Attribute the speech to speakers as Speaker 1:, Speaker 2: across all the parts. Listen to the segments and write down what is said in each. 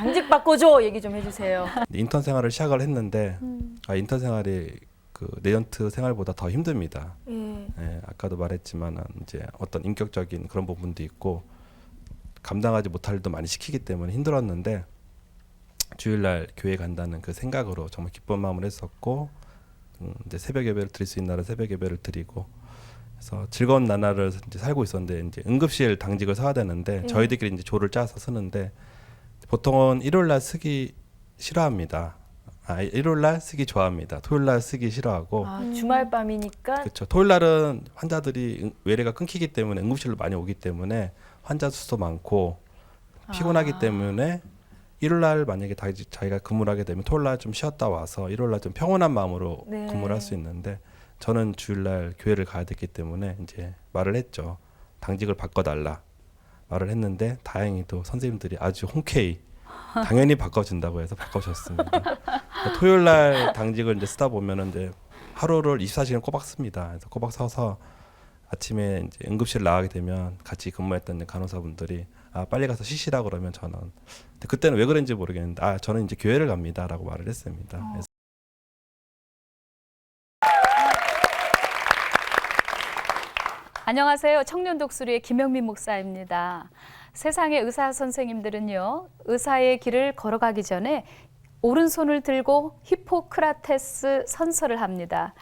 Speaker 1: 당직 바꿔줘 얘기 좀 해주세요.
Speaker 2: 인턴 생활을 시작을 했는데 인턴 생활이 그 내연트 생활보다 더 힘듭니다. 예, 아까도 말했지만 이제 어떤 인격적인 그런 부분도 있고 감당하지 못할 일도 많이 시키기 때문에 힘들었는데 주일날 교회 간다는 그 생각으로 정말 기쁜 마음을 했었고 이제 새벽 예배를 드릴 수 있는 날은 새벽 예배를 드리고 그래서 즐거운 나날을 이제 살고 있었는데 이제 응급실 당직을 서야 되는데 저희들끼리 이제 조를 짜서 쓰는데 보통은 일요일날 쓰기 싫어합니다. 일요일날 쓰기 좋아합니다. 토요일날 쓰기 싫어하고.
Speaker 1: 주말 밤이니까.
Speaker 2: 그렇죠. 토요일날은 환자들이 외래가 끊기기 때문에 응급실로 많이 오기 때문에 환자 수도 많고 피곤하기 때문에 일요일날 만약에 자기가 근무를 하게 되면 토요일날 좀 쉬었다 와서 일요일날 좀 평온한 마음으로 근무를 할 수 있는데 저는 주일날 교회를 가야 됐기 때문에 이제 말을 했죠. 당직을 바꿔달라 말을 했는데 다행히도 선생님들이 아주 흔쾌히 당연히 바꿔준다고 해서 바꿔줬습니다. 토요일날 당직을 이제 쓰다 보면은 이제 하루를 24시간 꼬박 씁니다. 그래서 꼬박 서서 아침에 이제 응급실 나가게 되면 같이 근무했던 간호사분들이 빨리 가서 쉬시라 그러면 저는 근데 그때는 왜 그런지 모르겠는데 저는 이제 교회를 갑니다라고 말을 했습니다. 그래서
Speaker 3: 안녕하세요. 청년 독수리의 김영민 목사입니다. 세상의 의사 선생님들은요, 의사의 길을 걸어가기 전에 오른손을 들고 히포크라테스 선서를 합니다.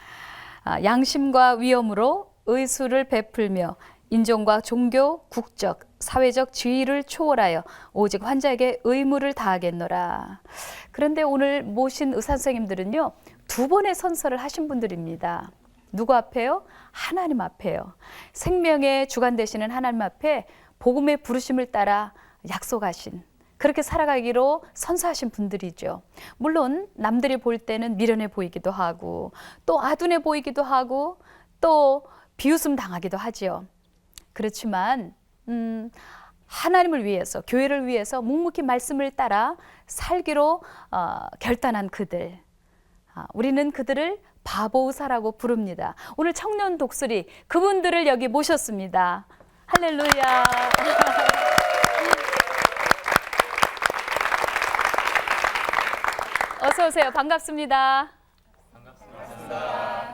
Speaker 3: 양심과 위엄으로 의술을 베풀며 인종과 종교, 국적, 사회적 지위를 초월하여 오직 환자에게 의무를 다하겠노라. 그런데 오늘 모신 의사 선생님들은요, 두 번의 선서를 하신 분들입니다. 누구 앞에요? 하나님 앞에요. 생명의 주관 되시는 하나님 앞에 복음의 부르심을 따라 약속하신, 그렇게 살아가기로 선서하신 분들이죠. 물론 남들이 볼 때는 미련해 보이기도 하고 또 아둔해 보이기도 하고 또 비웃음 당하기도 하지요. 그렇지만 하나님을 위해서, 교회를 위해서 묵묵히 말씀을 따라 살기로 결단한 그들, 우리는 그들을 바보 의사라고 부릅니다. 오늘 청년 독수리 그분들을 여기 모셨습니다. 할렐루야. 어서 오세요. 반갑습니다.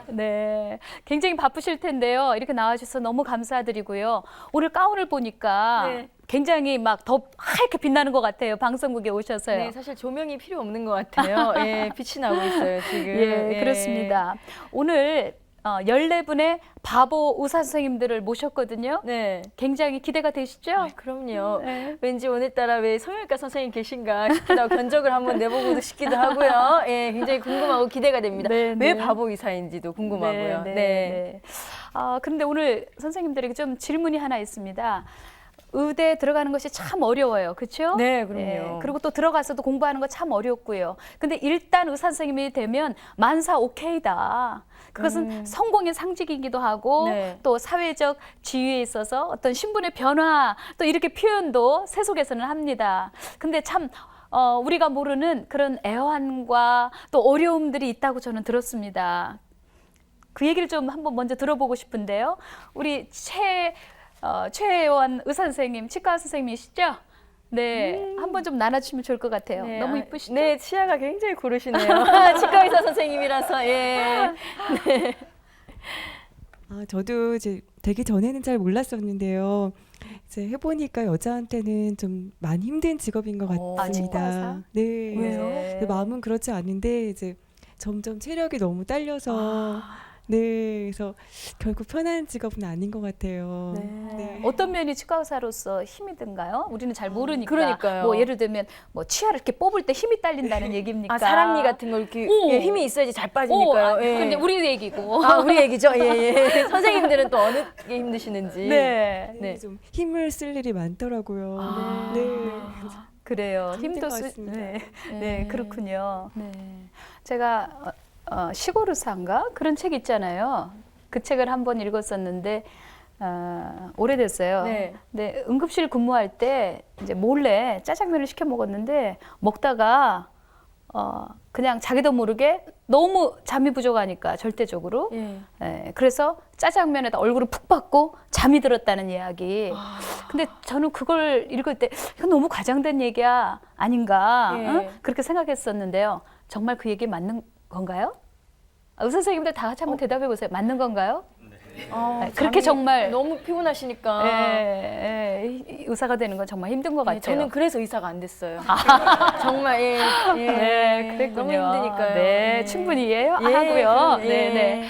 Speaker 3: 네, 굉장히 바쁘실 텐데요. 이렇게 나와주셔서 너무 감사드리고요. 오늘 가운을 보니까 굉장히 막 더 하얗게 빛나는 것 같아요. 방송국에 오셔서요.
Speaker 1: 네, 사실 조명이 필요 없는 것 같아요. 예, 빛이 나고 있어요, 지금.
Speaker 3: 예, 그렇습니다. 오늘 14분의 바보 의사 선생님들을 모셨거든요.
Speaker 1: 네.
Speaker 3: 굉장히 기대가 되시죠?
Speaker 1: 그럼요. 왠지 오늘따라 왜 성형외과 선생님 계신가 싶기도 하고 견적을 한번 내보고도 싶기도 하고요. 예, 굉장히 궁금하고 기대가 됩니다. 왜 바보 의사인지도 궁금하고요. 네.
Speaker 3: 그런데 오늘 선생님들에게 좀 질문이 하나 있습니다. 의대 들어가는 것이 참 어려워요. 그렇죠?
Speaker 1: 네, 그럼요.
Speaker 3: 그리고 또 들어가서도 공부하는 거 참 어렵고요. 근데 일단 의사 선생님이 되면 만사 오케이다. 그것은 성공의 상징이기도 하고 또 사회적 지위에 있어서 어떤 신분의 변화 또 이렇게 표현도 세속에서는 합니다. 근데 참 우리가 모르는 그런 애환과 또 어려움들이 있다고 저는 들었습니다. 그 얘기를 좀 한번 먼저 들어보고 싶은데요. 우리 최혜원 의사 선생님, 치과 선생님이시죠? 네, 한번 좀 나눠주시면 좋을 것 같아요.
Speaker 1: 네,
Speaker 3: 너무 이쁘시죠?
Speaker 1: 네, 치아가 굉장히 고르시네요. 치과 의사 선생님이라서, 예. 네.
Speaker 4: 저도 이제 되기 전에는 잘 몰랐었는데요. 이제 해보니까 여자한테는 좀 많이 힘든 직업인 것 같습니다.
Speaker 3: 치과의사?
Speaker 4: 네.
Speaker 3: 왜요?
Speaker 4: 근데 마음은 그렇지 않은데 이제 점점 체력이 너무 딸려서 네, 그래서 결국 편한 직업은 아닌 것 같아요.
Speaker 3: 네. 어떤 면이 치과 의사로서 힘이 든가요? 우리는 잘 모르니까.
Speaker 1: 그러니까요.
Speaker 3: 뭐 예를 들면 뭐 치아를 이렇게 뽑을 때 힘이 딸린다는 얘기입니까?
Speaker 1: 사랑니 같은 걸 이렇게 예, 힘이 있어야지 잘
Speaker 3: 오,
Speaker 1: 빠지니까요. 예.
Speaker 3: 근데 우리 얘기고.
Speaker 1: 우리 얘기죠. 예. 선생님들은 또 어느 게 힘드시는지.
Speaker 3: 네.
Speaker 4: 좀 힘을 쓸 일이 많더라고요. 네.
Speaker 3: 그래요.
Speaker 4: 힘든
Speaker 3: 힘도
Speaker 4: 것
Speaker 3: 쓰.
Speaker 4: 같습니다.
Speaker 3: 네, 그렇군요. 제가 시골 의사인가 그런 책 있잖아요. 그 책을 한번 읽었었는데 오래됐어요. 네, 응급실 근무할 때 이제 몰래 짜장면을 시켜 먹었는데 먹다가 그냥 자기도 모르게 너무 잠이 부족하니까 절대적으로.
Speaker 1: 예.
Speaker 3: 예, 그래서 짜장면에다 얼굴을 푹 받고 잠이 들었다는 이야기. 근데 저는 그걸 읽을 때 이건 너무 과장된 얘기야 아닌가
Speaker 1: 예.
Speaker 3: 응? 그렇게 생각했었는데요. 정말 그 얘기 맞는 건가요? 의사 선생님들 다 같이 한번 대답해 보세요. 맞는 건가요? 그렇게
Speaker 1: 잠이
Speaker 3: 정말
Speaker 1: 너무 피곤하시니까.
Speaker 3: 의사가 되는 건 정말 힘든 것
Speaker 1: 예,
Speaker 3: 같아요.
Speaker 1: 저는 그래서 의사가 안 됐어요. 정말
Speaker 3: 네, 그랬군요.
Speaker 1: 너무 힘드니까요.
Speaker 3: 네,
Speaker 1: 예.
Speaker 3: 충분히
Speaker 1: 예,
Speaker 3: 이해하고요.
Speaker 1: 예.
Speaker 3: 네, 네.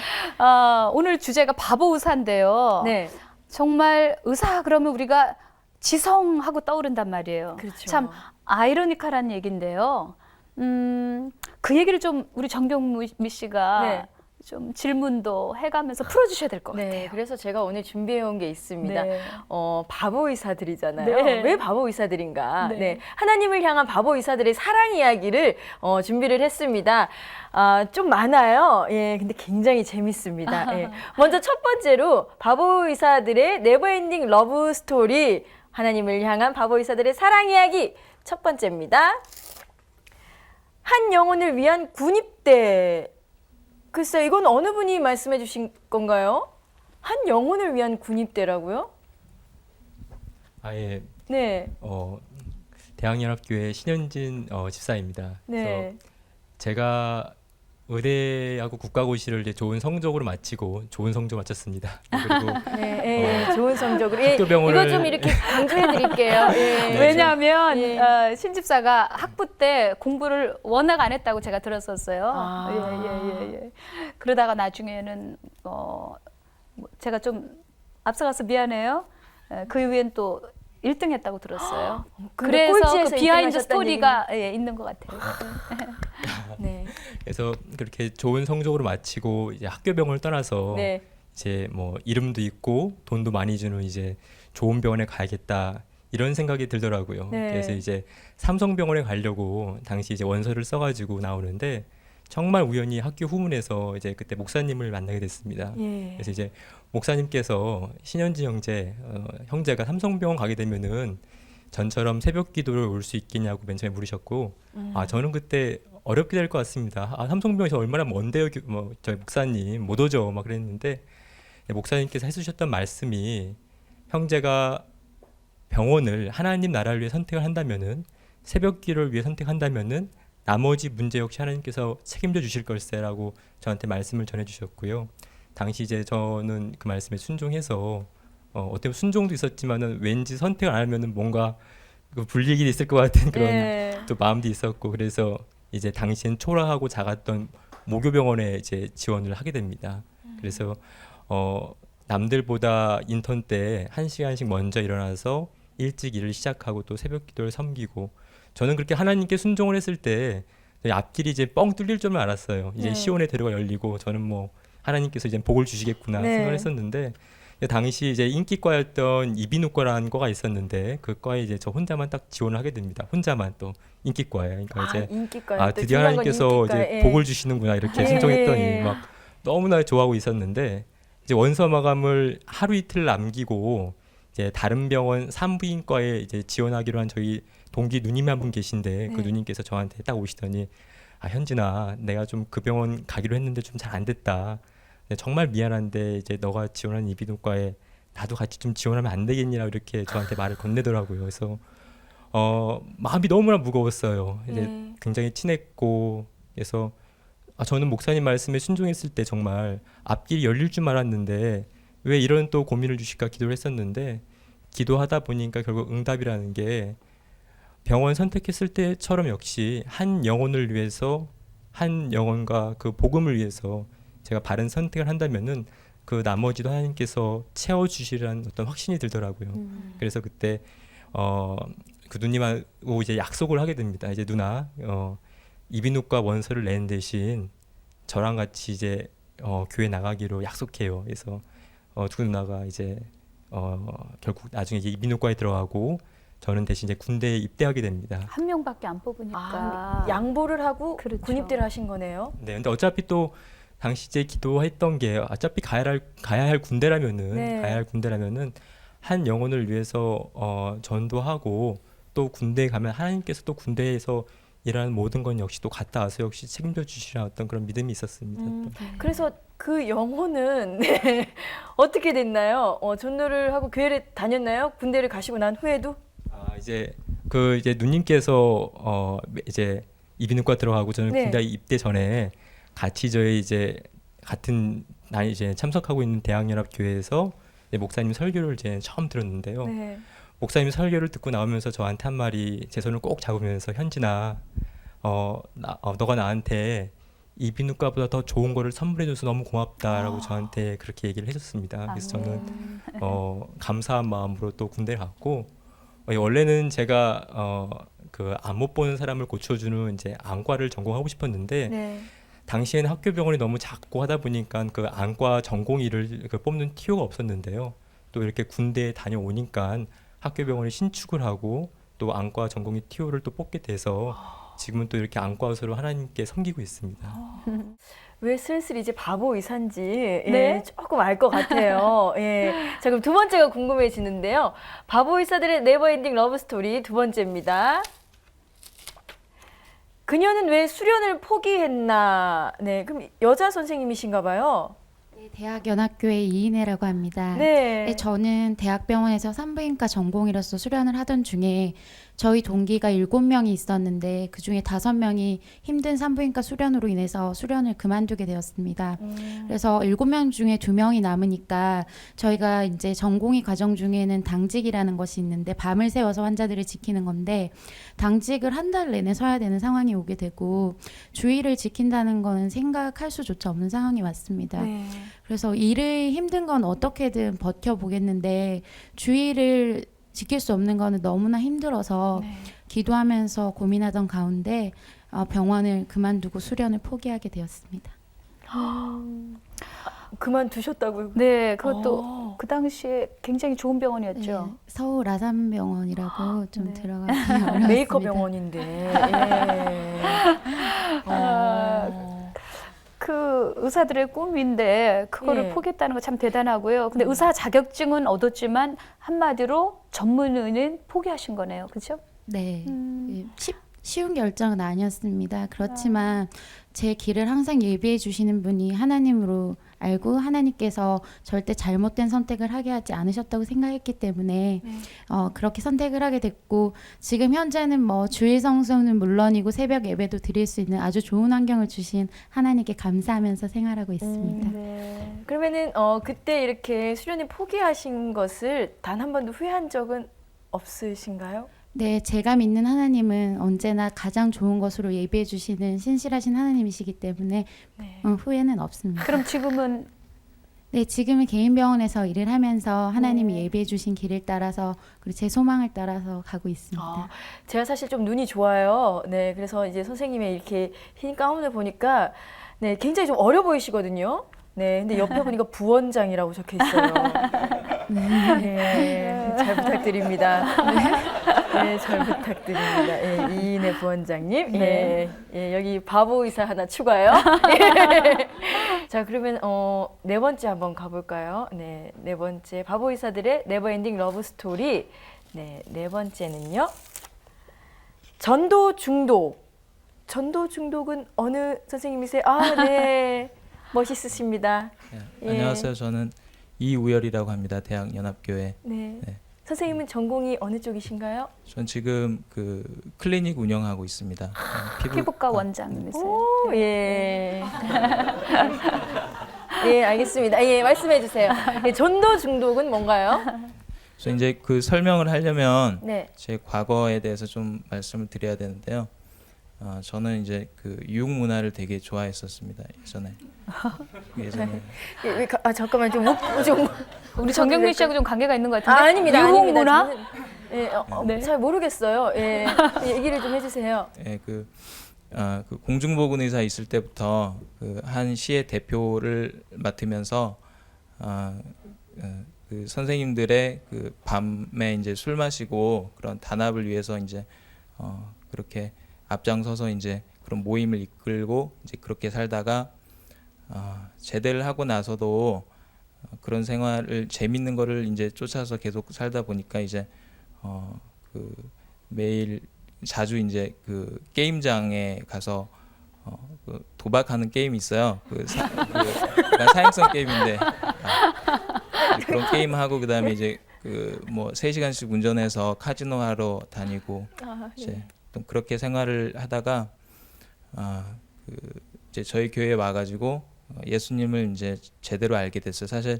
Speaker 3: 오늘 주제가 바보 의사인데요.
Speaker 1: 네.
Speaker 3: 정말 의사 그러면 우리가 지성하고 떠오른단 말이에요.
Speaker 1: 그렇죠.
Speaker 3: 참 아이러니컬한 얘기인데요. 그 얘기를 좀 우리 정경미 씨가
Speaker 1: 네.
Speaker 3: 좀 질문도 해가면서 풀어주셔야 될 것
Speaker 1: 네,
Speaker 3: 같아요.
Speaker 1: 그래서 제가 오늘 준비해온 게 있습니다.
Speaker 3: 네.
Speaker 1: 바보 의사들이잖아요.
Speaker 3: 네.
Speaker 1: 왜 바보 의사들인가?
Speaker 3: 네.
Speaker 1: 네. 하나님을 향한 바보 의사들의 사랑 이야기를 준비를 했습니다. 좀 많아요. 예, 근데 굉장히 재밌습니다. 예. 먼저 첫 번째로 바보 의사들의 네버엔딩 러브 스토리, 하나님을 향한 바보 의사들의 사랑 이야기 첫 번째입니다. 한 영혼을 위한 군입대. 글쎄요, 이건 어느 분이 말씀해 주신 건가요? 한 영혼을 위한 군입대라고요?
Speaker 5: 아예
Speaker 1: 네.
Speaker 5: 대학연합교회 신현진 집사입니다.
Speaker 1: 네.
Speaker 5: 그래서 제가 의대하고 국가고시를 이제 좋은 성적으로 마치고 좋은 성적 마쳤습니다. 그리고
Speaker 1: 네, 좋은 성적으로. 예,
Speaker 5: 학교병원을-
Speaker 1: 이거 좀 이렇게 강조해 드릴게요. 예.
Speaker 3: 왜냐하면
Speaker 1: 예.
Speaker 3: 신집사가 학부 때 공부를 워낙 안 했다고 제가 들었었어요.
Speaker 1: 아.
Speaker 3: 예. 그러다가 나중에는 제가 좀 앞서가서 미안해요. 그 이후엔 또 1등 했다고 들었어요.
Speaker 1: 근데
Speaker 3: 그래서
Speaker 1: 꼴찌에서
Speaker 3: 그 비하인드
Speaker 1: 1등 하셨다는
Speaker 3: 스토리가 있는 것 같아요.
Speaker 1: 네.
Speaker 5: 그래서 그렇게 좋은 성적으로 마치고 이제 학교병원을 떠나서
Speaker 1: 네.
Speaker 5: 이제 뭐 이름도 있고 돈도 많이 주는 이제 좋은 병원에 가야겠다 이런 생각이 들더라고요.
Speaker 1: 네.
Speaker 5: 그래서 이제 삼성병원에 가려고 당시 이제 원서를 써가지고 나오는데 정말 우연히 학교 후문에서 이제 그때 목사님을 만나게 됐습니다.
Speaker 1: 예.
Speaker 5: 그래서 이제 목사님께서 신현지 형제가 삼성병원 가게 되면은 전처럼 새벽 기도를 올 수 있겠냐고 맨 처음에 물으셨고, 저는 그때 어렵게 될 것 같습니다. 삼성병원에서 얼마나 먼데요, 저희 목사님 못 오죠, 막 그랬는데 목사님께서 해주셨던 말씀이 형제가 병원을 하나님 나라를 위해 선택을 한다면은 새벽 기도를 위해 선택한다면은 나머지 문제 역시 하나님께서 책임져 주실 걸세라고 저한테 말씀을 전해주셨고요. 당시 이제 저는 그 말씀에 순종해서 어떻게 보면 순종도 있었지만은 왠지 선택을 안 하면은 뭔가 그 불이익이 있을 것 같은 그런
Speaker 1: 네.
Speaker 5: 또 마음도 있었고 그래서 이제 당시엔 초라하고 작았던 모교병원에 이제 지원을 하게 됩니다. 그래서 남들보다 인턴 때 1시간씩 먼저 일어나서 일찍 일을 시작하고 또 새벽 기도를 섬기고 저는 그렇게 하나님께 순종을 했을 때 앞길이 이제 뻥 뚫릴 줄만 알았어요. 이제
Speaker 1: 네.
Speaker 5: 시온의 대로가 열리고 저는 뭐 하나님께서 이제 복을 주시겠구나
Speaker 1: 네.
Speaker 5: 생각을 했었는데 당시 이제 인기과였던 이비인후과라는 과가 있었는데 그 과에 이제 저 혼자만 딱 지원을 하게 됩니다. 혼자만 또 인기과에. 그러니까 이제
Speaker 1: 인기과요. 또
Speaker 5: 드디어
Speaker 1: 중요한 건
Speaker 5: 하나님께서
Speaker 1: 인기과에.
Speaker 5: 이제
Speaker 1: 예.
Speaker 5: 복을 주시는구나 이렇게
Speaker 1: 예.
Speaker 5: 순종했더니 막 너무나 좋아하고 있었는데 이제 원서 마감을 하루 이틀 남기고 이제 다른 병원 산부인과에 이제 지원하기로 한 저희 동기 누님 한 분 계신데 그
Speaker 1: 네.
Speaker 5: 누님께서 저한테 딱 오시더니 현진아 내가 좀 그 병원 가기로 했는데 좀 잘 안 됐다. 근데 정말 미안한데 이제 너가 지원한 이비인후과에 나도 같이 좀 지원하면 안 되겠니라 이렇게 저한테 말을 건네더라고요. 그래서 마음이 너무나 무거웠어요. 이제 굉장히 친했고 그래서 저는 목사님 말씀에 순종했을 때 정말 앞길이 열릴 줄 알았는데 왜 이런 또 고민을 주실까 기도를 했었는데 기도하다 보니까 결국 응답이라는 게 병원 선택했을 때처럼 역시 한 영혼을 위해서 한 영혼과 그 복음을 위해서 제가 바른 선택을 한다면은 그 나머지도 하나님께서 채워주시라는 어떤 확신이 들더라고요. 그래서 그때 그 누님하고 이제 약속을 하게 됩니다. 이제 누나 이비인후과 원서를 내는 대신 저랑 같이 이제 교회 나가기로 약속해요. 그래서 두 누나가 이제 결국 나중에 이제 이비인후과에 들어가고 저는 대신 이제 군대에 입대하게 됩니다.
Speaker 3: 한 명밖에 안 뽑으니까.
Speaker 1: 양보를 하고
Speaker 3: 그렇죠.
Speaker 1: 군입대를 하신 거네요.
Speaker 5: 네, 근데 어차피 또 당시 이제 기도했던 게 어차피 가야 할 군대라면은
Speaker 1: 네.
Speaker 5: 가야 할 군대라면은 한 영혼을 위해서 전도하고 또 군대에 가면 하나님께서 또 군대에서 일하는 모든 건 역시 또 갔다 와서 역시 책임져 주시라는 어떤 그런 믿음이 있었습니다. 또.
Speaker 1: 그래서 그 영혼은 네, 어떻게 됐나요? 전도를 하고 교회를 다녔나요? 군대를 가시고 난 후에도?
Speaker 5: 이제 이제 누님께서 이제 이비인후과 들어가고 저는
Speaker 1: 네.
Speaker 5: 군대 입대 전에 같이 저희 이제 같은 날 이제 참석하고 있는 대학연합교회에서 이제 목사님 설교를 이제 처음 들었는데요.
Speaker 1: 네.
Speaker 5: 목사님 설교를 듣고 나오면서 저한테 한 말이 제 손을 꼭 잡으면서 현진아, 너가 나한테 이비인후과보다 더 좋은 거를 선물해줘서 너무 고맙다라고 저한테 그렇게 얘기를 해줬습니다. 그래서 저는 감사한 마음으로 또 군대를 갔고 원래는 제가 그 안 못 보는 사람을 고쳐주는 이제 안과를 전공하고 싶었는데
Speaker 1: 네.
Speaker 5: 당시에는 학교 병원이 너무 작고 하다 보니까 그 안과 전공의를 뽑는 티오가 없었는데요. 또 이렇게 군대에 다녀오니까 학교 병원을 신축을 하고 또 안과 전공의 티오를 또 뽑게 돼서 지금은 또 이렇게 안과 의사로 하나님께 섬기고 있습니다.
Speaker 1: 왜 슬슬 이제 바보 의사인지 예,
Speaker 3: 네?
Speaker 1: 조금 알 것 같아요. 예. 자, 그럼 두 번째가 궁금해지는데요. 바보 의사들의 네버엔딩 러브 스토리 두 번째입니다. 그녀는 왜 수련을 포기했나? 네, 그럼 여자 선생님이신가 봐요.
Speaker 6: 네, 대학연합교회 이인혜라고 합니다.
Speaker 1: 네.
Speaker 6: 네, 저는 대학병원에서 산부인과 전공의로서 수련을 하던 중에 저희 동기가 7명이 있었는데 그중에 5명이 힘든 산부인과 수련으로 인해서 수련을 그만두게 되었습니다. 그래서 7명 중에 2명이 남으니까 저희가 이제 전공의 과정 중에는 당직이라는 것이 있는데 밤을 새워서 환자들을 지키는 건데 당직을 한 달 내내 서야 되는 상황이 오게 되고 주의를 지킨다는 거는 생각할 수조차 없는 상황이 왔습니다.
Speaker 1: 네.
Speaker 6: 그래서 일을 힘든 건 어떻게든 버텨보겠는데 주의를 지킬 수 없는 거는 너무나 힘들어서
Speaker 1: 네.
Speaker 6: 기도하면서 고민하던 가운데 병원을 그만두고 수련을 포기하게 되었습니다.
Speaker 1: 그만두셨다고요?
Speaker 3: 네, 그것도 그 당시에 굉장히 좋은 병원이었죠.
Speaker 6: 네, 서울 아산병원이라고 좀
Speaker 1: 네.
Speaker 6: 들어가기 어려웠습니다.
Speaker 1: 메이커 병원인데. 예.
Speaker 3: 그 의사들의 꿈인데 그거를
Speaker 1: 예.
Speaker 3: 포기했다는 거 참 대단하고요. 근데 의사 자격증은 얻었지만 한마디로 전문의는 포기하신 거네요. 그렇죠?
Speaker 6: 네, 쉬운 결정은 아니었습니다. 그렇지만 제 길을 항상 예비해 주시는 분이 하나님으로 알고 하나님께서 절대 잘못된 선택을 하게 하지 않으셨다고 생각했기 때문에 그렇게 선택을 하게 됐고 지금 현재는 뭐 주일 성수는 물론이고 새벽 예배도 드릴 수 있는 아주 좋은 환경을 주신 하나님께 감사하면서 생활하고 있습니다.
Speaker 1: 네. 그러면은 그때 이렇게 수련을 포기하신 것을 단 한 번도 후회한 적은 없으신가요?
Speaker 6: 네, 제가 믿는 하나님은 언제나 가장 좋은 것으로 예비해 주시는 신실하신 하나님이시기 때문에
Speaker 1: 네.
Speaker 6: 후회는 없습니다.
Speaker 3: 그럼 지금은
Speaker 6: 네, 지금은 개인 병원에서 일을 하면서 하나님이
Speaker 1: 네.
Speaker 6: 예비해 주신 길을 따라서 그리고 제 소망을 따라서 가고 있습니다.
Speaker 1: 제가 사실 좀 눈이 좋아요. 네, 그래서 이제 선생님의 이렇게 흰 가운을 보니까 네, 굉장히 좀 어려 보이시거든요. 네, 근데 옆에 보니까 부원장이라고 적혀 있어요. 네, 잘 부탁드립니다. 네, 잘 부탁드립니다. 예, 이인혜 부원장님.
Speaker 3: 네.
Speaker 1: 예, 여기 바보 의사 하나 추가요. 예. 자, 그러면 네 번째 한번 가볼까요? 네, 네 번째 바보 의사들의 네버엔딩 러브 스토리. 네, 네 번째는요. 전도 중독. 전도 중독은 어느 선생님이세요? 아, 네. 멋있으십니다.
Speaker 7: 네,
Speaker 1: 예.
Speaker 7: 안녕하세요. 저는 이우열이라고 합니다. 대학연합교회.
Speaker 1: 네.
Speaker 7: 네.
Speaker 1: 선생님은 전공이 어느 쪽이신가요?
Speaker 7: 전 지금 그 클리닉 운영하고 있습니다.
Speaker 3: 피부과 원장님이세요.
Speaker 1: 오, 예. 예, 알겠습니다. 예, 말씀해 주세요. 예, 전도 중독은 뭔가요?
Speaker 7: 저 이제 그 설명을 하려면
Speaker 1: 네.
Speaker 7: 제 과거에 대해서 좀 말씀을 드려야 되는데요. 저는 이제 그 유흥 문화를 되게 좋아했었습니다. 예전에.
Speaker 1: 예, 잠깐만 좀
Speaker 3: 우리 정경민 씨하고 좀 관계가 있는 것 같은데.
Speaker 1: 아닙니다.
Speaker 3: 유흥
Speaker 1: 아닙니다.
Speaker 3: 문화?
Speaker 1: 저는, 예,
Speaker 3: 네.
Speaker 1: 잘 모르겠어요. 예, 얘기를 좀 해주세요.
Speaker 7: 예, 그 공중보건 의사 있을 때부터 그 한 시의 대표를 맡으면서 그 선생님들의 그 밤에 이제 술 마시고 그런 단합을 위해서 이제 그렇게 앞장서서 이제 그런 모임을 이끌고 이제 그렇게 살다가 제대를 하고 나서도 그런 생활을 재밌는 거를 이제 쫓아서 계속 살다 보니까 이제 그 매일 자주 이제 그 게임장에 가서 그 도박하는 게임이 있어요. 약간 사행성 게임인데 그런 게임 하고 그다음에 이제 그 뭐 3시간씩 운전해서 카지노 하러 다니고 이제 또 그렇게 생활을 하다가 그 이제 저희 교회에 와가지고 예수님을 이제 제대로 알게 됐어요. 사실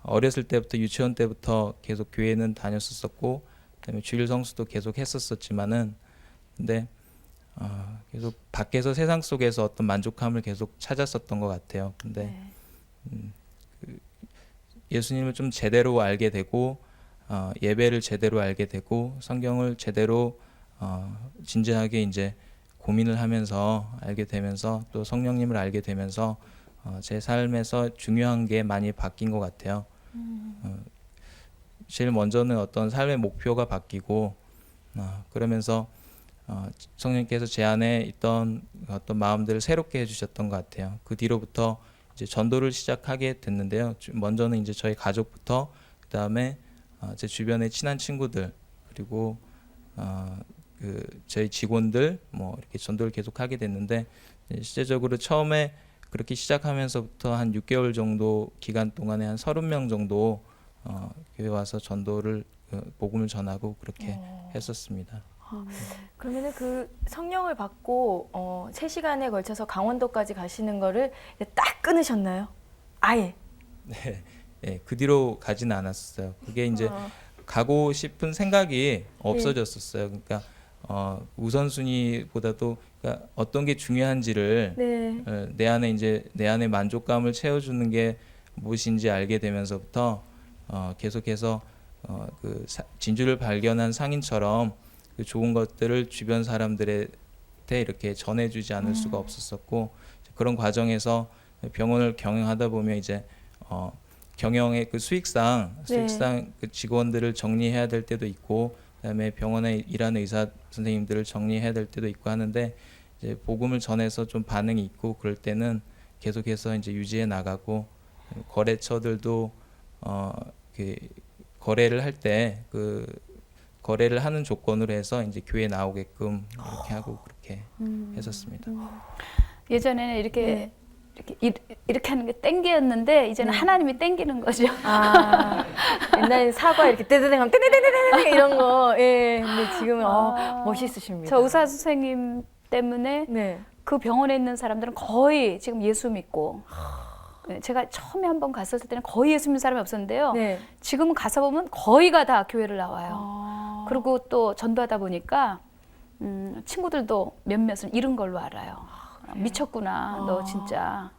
Speaker 7: 어렸을 때부터 유치원 때부터 계속 교회는 다녔었고 그다음에 주일 성수도 계속 했었지만은 근데 계속 밖에서 세상 속에서 어떤 만족감을 계속 찾았었던 것 같아요. 근데 그 예수님을 좀 제대로 알게 되고 예배를 제대로 알게 되고 성경을 제대로 진지하게 이제 고민을 하면서 알게 되면서 또 성령님을 알게 되면서 제 삶에서 중요한 게 많이 바뀐 것 같아요. 제일 먼저는 어떤 삶의 목표가 바뀌고 그러면서 성령님께서 제 안에 있던 어떤 마음들을 새롭게 해주셨던 것 같아요. 그 뒤로부터 이제 전도를 시작하게 됐는데요. 먼저는 이제 저희 가족부터 그 다음에 제 주변의 친한 친구들 그리고 그 저희 직원들 뭐 이렇게 전도를 계속 하게 됐는데 실제적으로 처음에 그렇게 시작하면서부터 한 6개월 정도 기간 동안에 한 30명 정도 교회 와서 전도를 복음을 전하고 그렇게 했었습니다.
Speaker 1: 그러면은 그 성령을 받고 3시간에 걸쳐서 강원도까지 가시는 거를 딱 끊으셨나요? 아예?
Speaker 7: 네, 네, 그 뒤로 가지는 않았어요. 그게 이제 가고 싶은 생각이 없어졌었어요. 그러니까 우선순위보다도 그러니까 어떤 게 중요한지를
Speaker 1: 네.
Speaker 7: 내 안에 만족감을 채워주는 게 무엇인지 알게 되면서부터 계속해서 그 진주를 발견한 상인처럼 그 좋은 것들을 주변 사람들한테 이렇게 전해주지 않을 수가 없었었고 그런 과정에서 병원을 경영하다 보면 이제 경영의 그 수익상 그 직원들을 정리해야 될 때도 있고 그다음에 병원에 일하는 의사 선생님들을 정리해야 될 때도 있고 하는데 이제 복음을 전해서 좀 반응이 있고 그럴 때는 계속해서 이제 유지해 나가고 거래처들도 그 거래를 할 때 그 거래를 하는 조건으로 해서 이제 교회에 나오게끔 이렇게 하고 그렇게 했었습니다.
Speaker 3: 예전에는 이렇게 하는 게 땡기였는데 이제는 하나님이 땡기는 거죠.
Speaker 1: 옛날에 사과 이렇게 떼대댕 하면 떼대대대대 이런 거. 예. 근데 지금은 멋있으십니다.
Speaker 3: 저 의사 선생님 때문에
Speaker 1: 네.
Speaker 3: 그 병원에 있는 사람들은 거의 지금 예수 믿고 제가 처음에 한번 갔었을 때는 거의 예수 믿는 사람이 없었는데요.
Speaker 1: 네.
Speaker 3: 지금은 가서 보면 거의가 다 교회를 나와요. 그리고 또 전도하다 보니까 친구들도 몇몇은 이런 걸로 알아요. 미쳤구나, 너 진짜.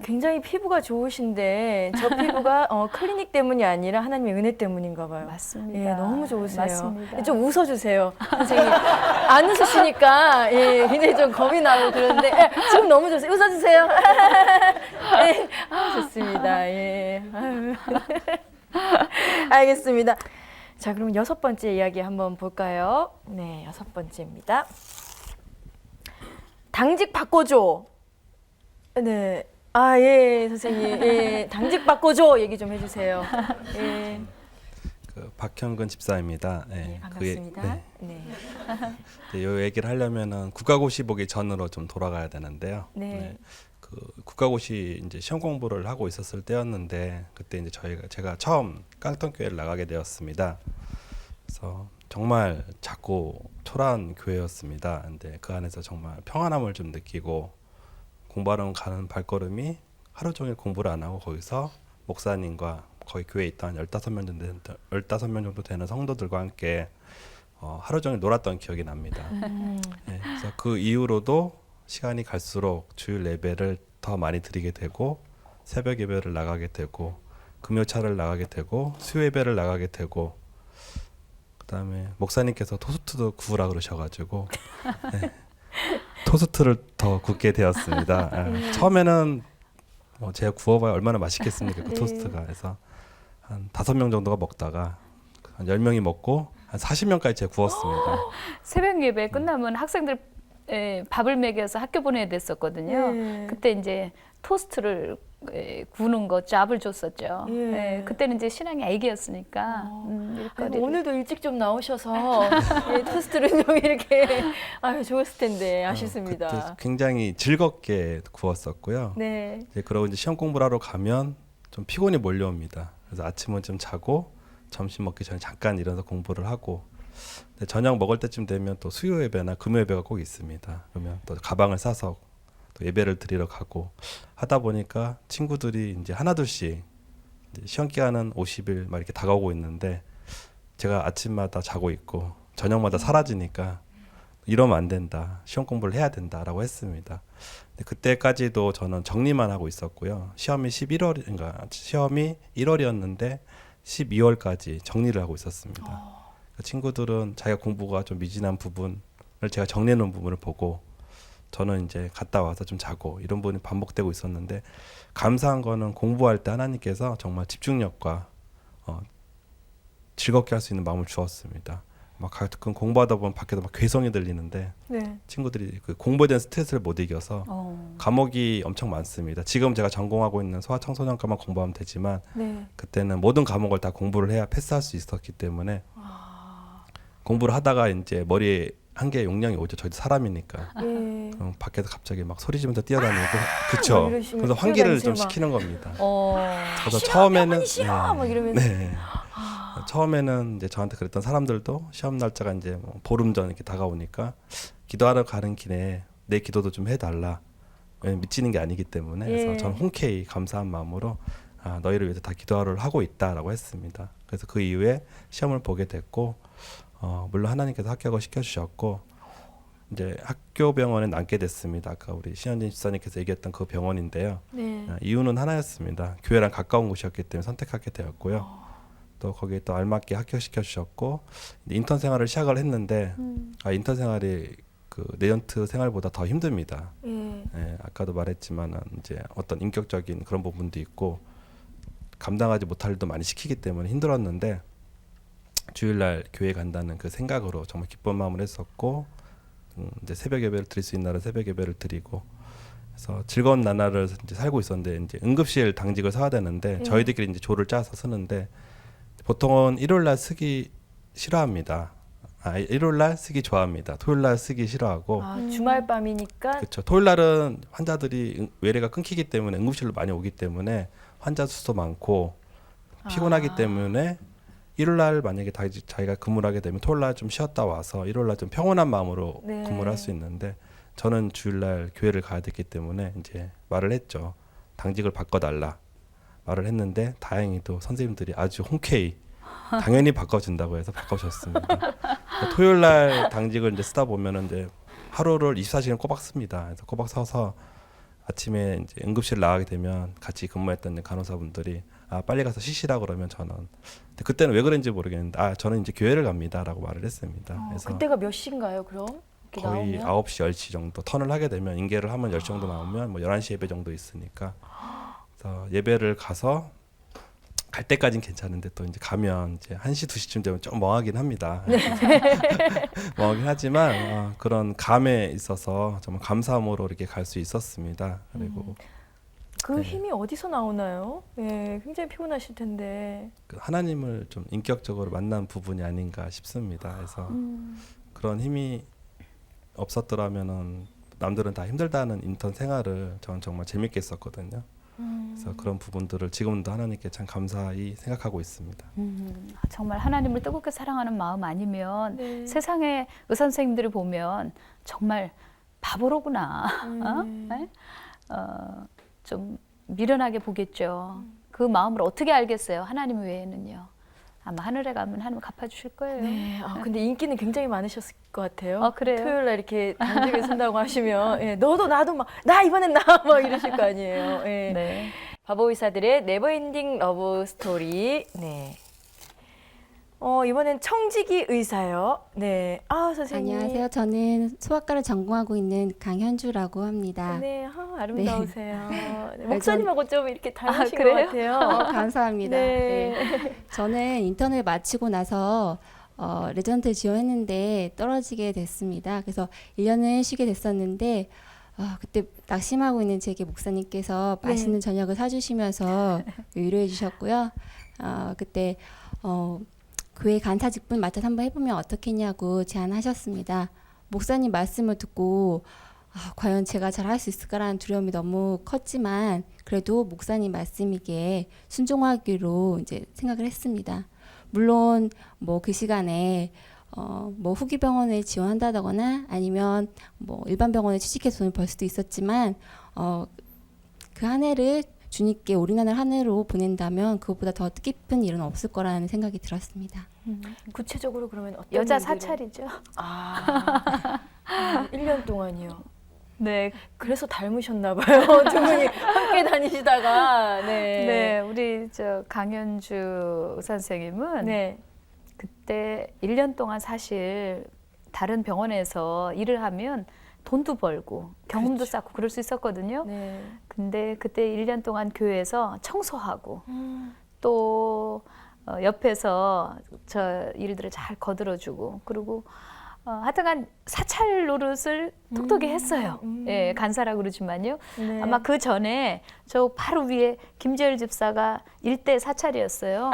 Speaker 1: 굉장히 피부가 좋으신데 저 피부가 클리닉 때문이 아니라 하나님의 은혜 때문인가 봐요.
Speaker 3: 맞습니다.
Speaker 1: 예, 너무 좋으세요.
Speaker 3: 맞습니다.
Speaker 1: 좀 웃어주세요, 선생님. 안 웃으시니까 예, 굉장히 좀 겁이 나고 그러는데 지금 너무 좋으세요. 웃어주세요. 예, 좋습니다. 예. 아유. 알겠습니다. 자, 그럼 6번째 이야기 한번 볼까요? 네, 6번째입니다. 당직 바꿔줘. 네. 예, 선생님. 예, 당직 바꿔줘. 얘기 좀 해주세요. 예.
Speaker 2: 그 박형근 집사입니다.
Speaker 1: 네, 반갑습니다. 네.
Speaker 2: 이 얘기를 하려면은 국가고시 보기 전으로 좀 돌아가야 되는데요.
Speaker 1: 네.
Speaker 2: 그 국가고시 이제 시험 공부를 하고 있었을 때였는데 그때 이제 제가 처음 깡통교회를 나가게 되었습니다. 그래서 정말 작고 초라한 교회였습니다. 근데 그 안에서 정말 평안함을 좀 느끼고 공부하러 가는 발걸음이 하루 종일 공부를 안 하고 거기서 목사님과 거의 교회에 있던 15명 정도 되는 성도들과 함께 하루 종일 놀았던 기억이 납니다. 네, 그래서 그 이후로도 시간이 갈수록 주일 예배를 더 많이 드리게 되고 새벽 예배를 나가게 되고 금요차를 나가게 되고 수요 예배를 나가게 되고 그다음에 목사님께서 토스트도 구우라 그러셔가지고 네, 토스트를 더 굽게 되었습니다. 처음에는 제가 구워봐야 얼마나 맛있겠습니까, 그 토스트가. 그래서 한 5명 정도가 먹다가 한 10명이 먹고 한 40명까지 제가 구웠습니다.
Speaker 3: 새벽 예배 끝나면 학생들 밥을 먹여서 학교 보내야 됐었거든요.
Speaker 1: 네.
Speaker 3: 그때 이제 토스트를 구는 거 잡을 줬었죠.
Speaker 1: 예.
Speaker 3: 예, 그때는 이제 신앙이 애기였으니까
Speaker 1: 아이고,
Speaker 3: 일거리를.
Speaker 1: 오늘도 일찍 좀 나오셔서 예, 토스트를 좀 이렇게 아유 좋았을 텐데 아쉽습니다.
Speaker 2: 그때 굉장히 즐겁게 구웠었고요.
Speaker 1: 네.
Speaker 2: 이제 그러고 이제 시험 공부를 하러 가면 좀 피곤이 몰려옵니다. 그래서 아침은 좀 자고 점심 먹기 전에 잠깐 일어나서 공부를 하고 근데 저녁 먹을 때쯤 되면 또 수요 예배나 금요 예배가 꼭 있습니다. 그러면 또 가방을 싸서 또 예배를 드리러 가고 하다 보니까 친구들이 이제 하나둘씩 이제 시험 기간은 50일 막 이렇게 다가오고 있는데 제가 아침마다 자고 있고 저녁마다 사라지니까 이러면 안 된다. 시험 공부를 해야 된다라고 했습니다. 근데 그때까지도 저는 정리만 하고 있었고요. 시험이 1월이었는데 12월까지 정리를 하고 있었습니다. 그러니까 친구들은 자기가 공부가 좀 미진한 부분을 제가 정리해 놓은 부분을 보고 저는 이제 갔다 와서 좀 자고 이런 부분이 반복되고 있었는데 감사한 거는 공부할 때 하나님께서 정말 집중력과 즐겁게 할 수 있는 마음을 주었습니다. 막 가끔 공부하다 보면 밖에서 막 괴성이 들리는데
Speaker 1: 네.
Speaker 2: 친구들이 그 공부에 대한 스트레스를 못 이겨서 과목이 엄청 많습니다. 지금 제가 전공하고 있는 소아청소년과만 공부하면 되지만
Speaker 1: 네.
Speaker 2: 그때는 모든 과목을 다 공부를 해야 패스할 수 있었기 때문에 공부를 하다가 이제 머리에 한계 용량이 오죠. 저희도 사람이니까.
Speaker 1: 예.
Speaker 2: 그럼 밖에서 갑자기 막 소리 지르면서 뛰어다니고
Speaker 1: 막
Speaker 2: 그쵸.
Speaker 1: 이러시면
Speaker 2: 그래서 환기를 좀
Speaker 1: 뛰어다니세요, 막.
Speaker 2: 시키는 겁니다.
Speaker 1: 싫어,
Speaker 2: 그래서 처음에는
Speaker 1: 병원이 싫어! 막 이러면서.
Speaker 2: 네. 처음에는 이제 저한테 그랬던 사람들도 시험 날짜가 이제 뭐 보름 전 이렇게 다가오니까 기도하러 가는 길에 내 기도도 좀 해달라. 왜냐면 미치는 게 아니기 때문에 그래서
Speaker 1: 예.
Speaker 2: 저는 흔쾌히 감사한 마음으로 너희를 위해서 다 기도를 하고 있다라고 했습니다. 그래서 그 이후에 시험을 보게 됐고 물론 하나님께서 합격을 시켜주셨고 이제 학교 병원에 남게 됐습니다. 아까 우리 신현진 집사님께서 얘기했던 그 병원인데요.
Speaker 1: 네.
Speaker 2: 이유는 하나였습니다. 교회랑 가까운 곳이었기 때문에 선택하게 되었고요. 또 거기에 또 알맞게 합격시켜 주셨고 인턴 생활을 시작을 했는데 인턴 생활이 그 내연트 생활보다 더 힘듭니다.
Speaker 1: 예.
Speaker 2: 예, 아까도 말했지만은 이제 어떤 인격적인 그런 부분도 있고 감당하지 못할 일도 많이 시키기 때문에 힘들었는데 주일날 교회 간다는 그 생각으로 정말 기쁜 마음을 했었고 이제 새벽 예배를 드릴 수 있는 날은 새벽 예배를 드리고 그래서 즐거운 나날을 이제 살고 있었는데 이제 응급실 당직을 서야 되는데 저희들끼리 이제 조를 짜서 쓰는데 보통은 일요일날 쓰기 싫어합니다. 일요일날 쓰기 좋아합니다. 토요일날 쓰기 싫어하고
Speaker 1: 주말 밤이니까
Speaker 2: 그렇죠. 토요일날은 환자들이 외래가 끊기기 때문에 응급실로 많이 오기 때문에 환자 수도 많고 피곤하기 때문에 일요일날 만약에 자기가 근무를 하게 되면 토요일날 좀 쉬었다 와서 일요일날 좀 평온한 마음으로
Speaker 1: 네.
Speaker 2: 근무를 할 수 있는데 저는 주일날 교회를 가야 됐기 때문에 이제 말을 했죠. 당직을 바꿔달라 말을 했는데 다행히도 선생님들이 아주 흔쾌히 당연히 바꿔준다고 해서 바꿔줬습니다. 토요일날 당직을 이제 쓰다 보면은 이제 하루를 24시간 꼬박 씁니다. 그래서 꼬박 서서 아침에 이제 응급실 나가게 되면 같이 근무했던 간호사분들이 빨리 가서 쉬시라 그러면 저는 근데 그때는 왜 그런지 모르겠는데 저는 이제 교회를 갑니다라고 말을 했습니다. 그래서
Speaker 1: 그때가 몇 시인가요, 그럼? 이렇게
Speaker 2: 거의
Speaker 1: 나오면?
Speaker 2: 9시, 10시 정도 턴을 하게 되면 인계를 하면 10시 정도 나오면 뭐 11시 예배 정도 있으니까 그래서 예배를 가서 갈 때까진 괜찮은데 또 이제 가면 이제 1시, 2시쯤 되면 좀 멍하긴 합니다. 멍하긴 하지만 그런 감에 있어서 정말 감사함으로 이렇게 갈 수 있었습니다. 그리고
Speaker 1: 그
Speaker 2: 네.
Speaker 1: 힘이 어디서 나오나요? 예, 굉장히 피곤하실 텐데.
Speaker 2: 그 하나님을 좀 인격적으로 만난 부분이 아닌가 싶습니다. 그래서 그런 힘이 없었더라면은 남들은 다 힘들다는 인턴 생활을 저는 정말 재밌게 했었거든요. 그래서 그런 부분들을 지금도 하나님께 참 감사히 생각하고 있습니다.
Speaker 3: 정말 하나님을 뜨겁게 사랑하는 마음 아니면
Speaker 1: 네.
Speaker 3: 세상의 의사 선생님들을 보면 정말 바보로구나. 네? 좀 미련하게 보겠죠. 그 마음을 어떻게 알겠어요? 하나님 외에는요. 아마 하늘에 가면 하나님 갚아주실 거예요.
Speaker 1: 네. 근데 인기는 굉장히 많으셨을 것 같아요.
Speaker 3: 그래요?
Speaker 1: 토요일 날 이렇게 당직을 쓴다고 하시면 예, 너도 나도 막 나 이번엔 나 막 이러실 거 아니에요. 예.
Speaker 3: 네.
Speaker 1: 바보 의사들의 네버엔딩 러브 스토리. 네. 이번엔 청지기 의사요. 네. 선생님.
Speaker 8: 안녕하세요. 저는 소아과를 전공하고 있는 강현주라고 합니다.
Speaker 1: 네, 아름다우세요. 네,
Speaker 8: 전-
Speaker 1: 목사님하고 좀 이렇게 닮으신 것
Speaker 3: 그래요?
Speaker 1: 같아요.
Speaker 8: 감사합니다.
Speaker 1: 네.
Speaker 8: 네. 저는 인턴을 마치고 나서 레전트 지원했는데 떨어지게 됐습니다. 그래서 1년을 쉬게 됐었는데 그때 낙심하고 있는 제게 목사님께서
Speaker 1: 네.
Speaker 8: 맛있는 저녁을 사주시면서 위로해 주셨고요. 그때 교회 간사직분 맡아서 한번 해보면 어떻겠냐고 제안하셨습니다. 목사님 말씀을 듣고 과연 제가 잘 할 수 있을까라는 두려움이 너무 컸지만 그래도 목사님 말씀이기에 순종하기로 이제 생각을 했습니다. 물론 뭐 그 시간에 뭐 후기 병원에 지원한다거나 아니면 뭐 일반 병원에 취직해서 돈을 벌 수도 있었지만 그 한 해를 주님께 올인하는 한 해로 보낸다면 그것보다 더 뜻깊은 일은 없을 거라는 생각이 들었습니다.
Speaker 1: 구체적으로 그러면 어떤
Speaker 3: 여자
Speaker 1: 일들을-
Speaker 3: 사찰이죠.
Speaker 1: 1년 동안이요.
Speaker 3: 네,
Speaker 1: 그래서 닮으셨나 봐요. 두 분이 함께 다니시다가. 네.
Speaker 3: 네, 우리 저 강현주 의사 선생님은
Speaker 1: 네.
Speaker 3: 그때 1년 동안 사실 다른 병원에서 일을 하면 돈도 벌고 경험도 쌓고 그럴 수 있었거든요.
Speaker 1: 네.
Speaker 3: 근데 그때 1년 동안 교회에서 청소하고 또 옆에서 저 일들을 잘 거들어주고 그리고 하여튼간 사찰 노릇을 톡톡히 했어요. 예, 간사라고 그러지만요.
Speaker 1: 네.
Speaker 3: 아마 그 전에 저 바로 위에 김재열 집사가 일대 사찰이었어요.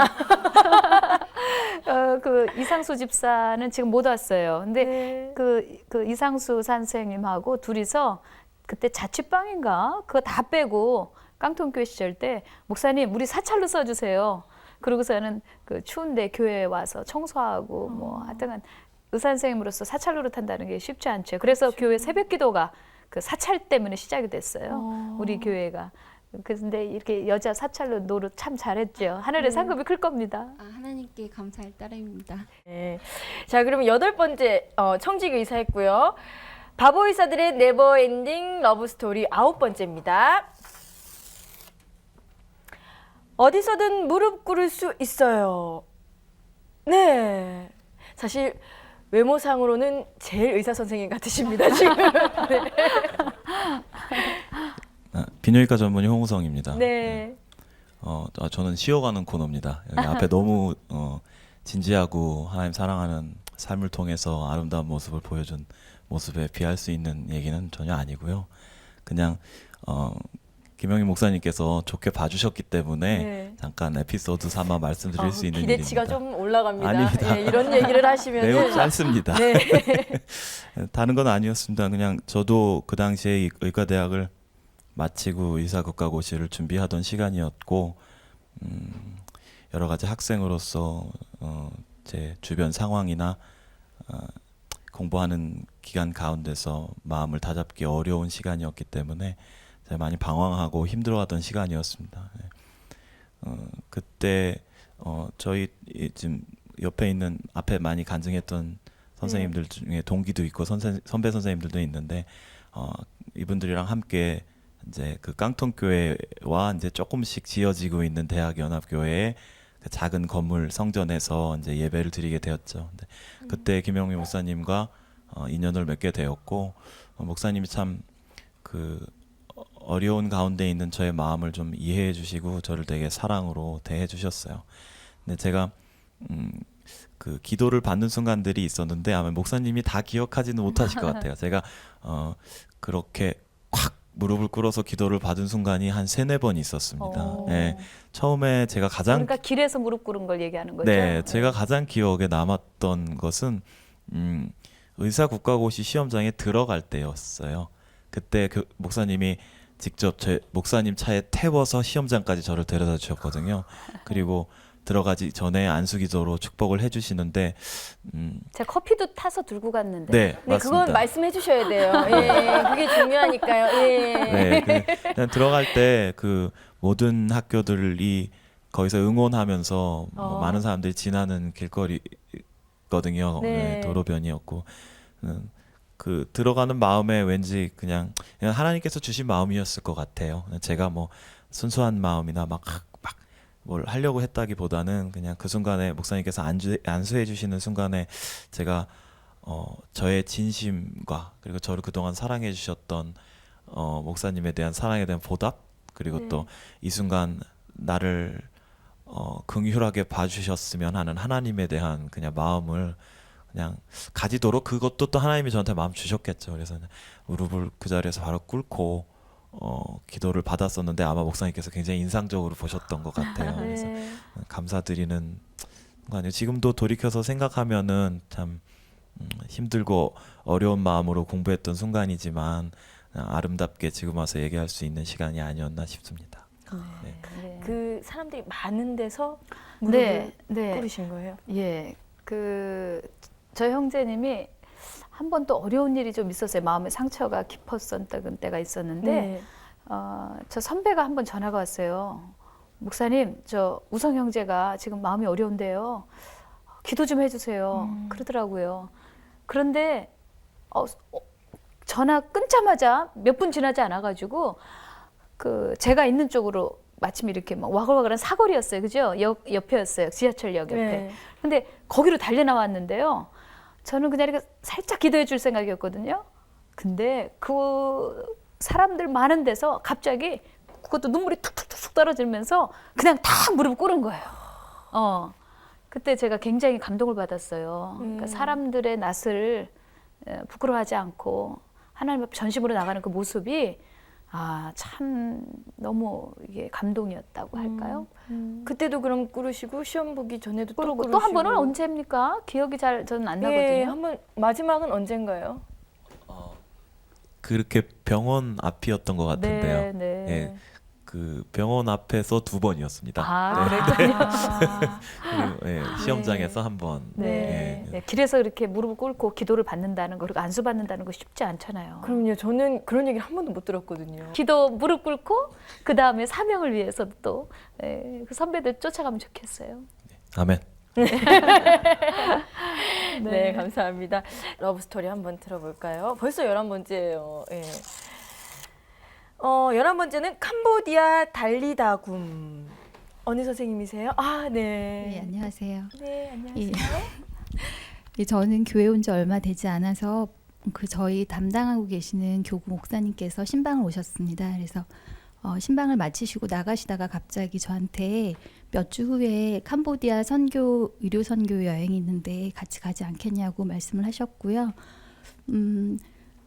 Speaker 3: 그 이상수 집사는 지금 못 왔어요. 근데
Speaker 1: 네.
Speaker 3: 그 이상수 선생님하고 둘이서 그때 자취방인가 그거 다 빼고 깡통교회 시절 때 목사님 우리 사찰로 써주세요. 그러고서는 그 추운데 교회에 와서 청소하고 뭐 하여튼간 의사 선생님으로서 사찰 노릇한다는 게 쉽지 않죠. 그래서 교회 새벽기도가 그 사찰 때문에 시작이 됐어요. 우리 교회가. 근데 이렇게 여자 사찰로 노릇 참 잘했죠. 하늘의 상급이 클 겁니다.
Speaker 8: 하나님께 감사할 따름입니다.
Speaker 1: 네. 자, 그럼 8번째 청직 의사했고요. 바보 의사들의 네버엔딩 러브 스토리 9번째입니다. 어디서든 무릎 꿇을 수 있어요. 네. 사실 외모상으로는 제일 의사 선생님 같으십니다, 지금. 네.
Speaker 9: 비뇨기과 전문의 홍우성입니다.
Speaker 1: 네.
Speaker 9: 저는 쉬어가는 코너입니다. 여기 앞에 너무 진지하고 하나님 사랑하는 삶을 통해서 아름다운 모습을 보여준 모습에 비할 수 있는 얘기는 전혀 아니고요. 그냥 김영희 목사님께서 좋게 봐주셨기 때문에
Speaker 1: 네.
Speaker 9: 잠깐 에피소드 삼아 말씀드릴 수 있는 일입니다.
Speaker 1: 기대치가 좀 올라갑니다.
Speaker 9: 아닙니다.
Speaker 1: 예, 이런 얘기를 하시면
Speaker 9: 매우 짧습니다.
Speaker 1: 네.
Speaker 9: 다른 건 아니었습니다. 그냥 저도 그 당시에 의과대학을 마치고 의사국가고시를 준비하던 시간이었고 여러 가지 학생으로서 제 주변 상황이나 공부하는 기간 가운데서 마음을 다잡기 어려운 시간이었기 때문에 제가 많이 방황하고 힘들어하던 시간이었습니다. 그때 저희 지금 옆에 있는 앞에 많이 간증했던 선생님들 중에 동기도 있고 선배 선생님들도 있는데 이분들이랑 함께 이제 그 깡통교회와 이제 조금씩 지어지고 있는 대학연합교회의 그 작은 건물 성전에서 이제 예배를 드리게 되었죠. 근데 그때 김영미 목사님과 인연을 맺게 되었고 목사님이 참 그 어려운 가운데 있는 저의 마음을 좀 이해해 주시고 저를 되게 사랑으로 대해 주셨어요. 근데 제가 그 기도를 받는 순간들이 있었는데 아마 목사님이 다 기억하지는 못하실 것 같아요. 제가 그렇게 콱 무릎을 꿇어서 기도를 받은 순간이 한 3-4번 있었습니다. 네, 처음에 제가 가장
Speaker 3: 그러니까 길에서 무릎 꿇은 걸 얘기하는 거죠.
Speaker 9: 네, 제가 가장 기억에 남았던 것은 의사국가고시 시험장에 들어갈 때였어요. 그때 그 목사님이 직접 제 목사님 차에 태워서 시험장까지 저를 데려다 주셨거든요. 그리고 들어가지 전에 안수기도로 축복을 해주시는데
Speaker 3: 제가 커피도 타서 들고 갔는데.
Speaker 9: 네,
Speaker 1: 네,
Speaker 9: 맞습니다.
Speaker 1: 그건 말씀해 주셔야 돼요. 예, 그게 중요하니까요. 예.
Speaker 9: 네, 그냥 들어갈 때 그 모든 학교들이 거기서 응원하면서 뭐 많은 사람들이 지나는 길거리거든요.
Speaker 1: 네.
Speaker 9: 네, 도로변이었고 그 들어가는 마음에 왠지 그냥 하나님께서 주신 마음이었을 것 같아요. 제가 뭐 순수한 마음이나 막 뭘 하려고 했다기보다는 그냥 그 순간에 목사님께서 안수해 주시는 순간에 제가 저의 진심과 그리고 저를 그동안 사랑해 주셨던 목사님에 대한 사랑에 대한 보답 그리고 또 이 순간 나를 긍휼하게 봐주셨으면 하는 하나님에 대한 그냥 마음을 그냥 가지도록 그것도 또 하나님이 저한테 마음 주셨겠죠. 그래서 그냥 무릎을 그 자리에서 바로 꿇고 기도를 받았었는데 아마 목사님께서 굉장히 인상적으로 보셨던 것 같아요. 그래서
Speaker 1: 네.
Speaker 9: 감사드리는 순간이에요. 지금도 돌이켜서 생각하면은 참 힘들고 어려운 마음으로 공부했던 순간이지만 아름답게 지금 와서 얘기할 수 있는 시간이 아니었나 싶습니다. 네.
Speaker 3: 네.
Speaker 1: 그 사람들이 많은 데서
Speaker 3: 네,
Speaker 1: 무릎을
Speaker 3: 네.
Speaker 1: 꿇으신 거예요?
Speaker 3: 예, 저 형제님이 한 번 또 어려운 일이 좀 있었어요. 마음에 상처가 깊었었던 때가 있었는데
Speaker 1: 네.
Speaker 3: 저 선배가 한 번 전화가 왔어요. 목사님, 저 우성 형제가 지금 마음이 어려운데요. 기도 좀 해주세요. 그러더라고요. 그런데 전화 끊자마자 몇 분 지나지 않아가지고 제가 있는 쪽으로 마침 이렇게 막 와글와글한 사거리였어요. 그죠? 옆에였어요. 지하철역 옆에.
Speaker 1: 네.
Speaker 3: 근데 거기로 달려 나왔는데요. 저는 그냥 이렇게 살짝 기도해 줄 생각이었거든요. 근데 그 사람들 많은 데서 갑자기 그것도 눈물이 툭툭툭 떨어지면서 그냥 다 무릎 꿇은 거예요. 그때 제가 굉장히 감동을 받았어요. 그러니까 사람들의 낯을 부끄러워하지 않고 하나님 앞에 전심으로 나가는 그 모습이 참 너무 이게 감동이었다고 할까요?
Speaker 1: 그때도 그럼 꿇으시고 시험 보기 전에도 또
Speaker 3: 그리고
Speaker 1: 꿇으시고.
Speaker 3: 또 한 번은 언제입니까? 기억이 저는 안 나거든요.
Speaker 1: 예, 한번 마지막은 언젠가요?
Speaker 9: 그렇게 병원 앞이었던 것 같은데요.
Speaker 3: 네.
Speaker 9: 예, 그 병원 앞에서 2번이었습니다.
Speaker 3: 그랬군요.
Speaker 9: 그리고 시험장에서 한 번.
Speaker 3: 네. 네, 길에서 이렇게 무릎을 꿇고 기도를 받는다는 거, 그리고 안수 받는다는 거 쉽지 않잖아요.
Speaker 1: 그럼요. 저는 그런 얘기를 한 번도 못 들었거든요.
Speaker 3: 기도 무릎 꿇고 그 다음에 사명을 위해서 또 그 선배들 쫓아가면 좋겠어요.
Speaker 9: 아멘.
Speaker 1: 네, 감사합니다. 러브 스토리 한번 들어볼까요? 벌써 11번째예요. 예. 11번째는 캄보디아 달리다굼. 어느 선생님이세요? 네.
Speaker 10: 네, 안녕하세요.
Speaker 1: 네, 안녕하세요.
Speaker 10: 저는 교회 온 지 얼마 되지 않아서 저희 담당하고 계시는 교구 목사님께서 신방을 오셨습니다. 그래서 신방을 마치시고 나가시다가 갑자기 저한테 몇 주 후에 캄보디아 의료 선교 여행이 있는데 같이 가지 않겠냐고 말씀을 하셨고요.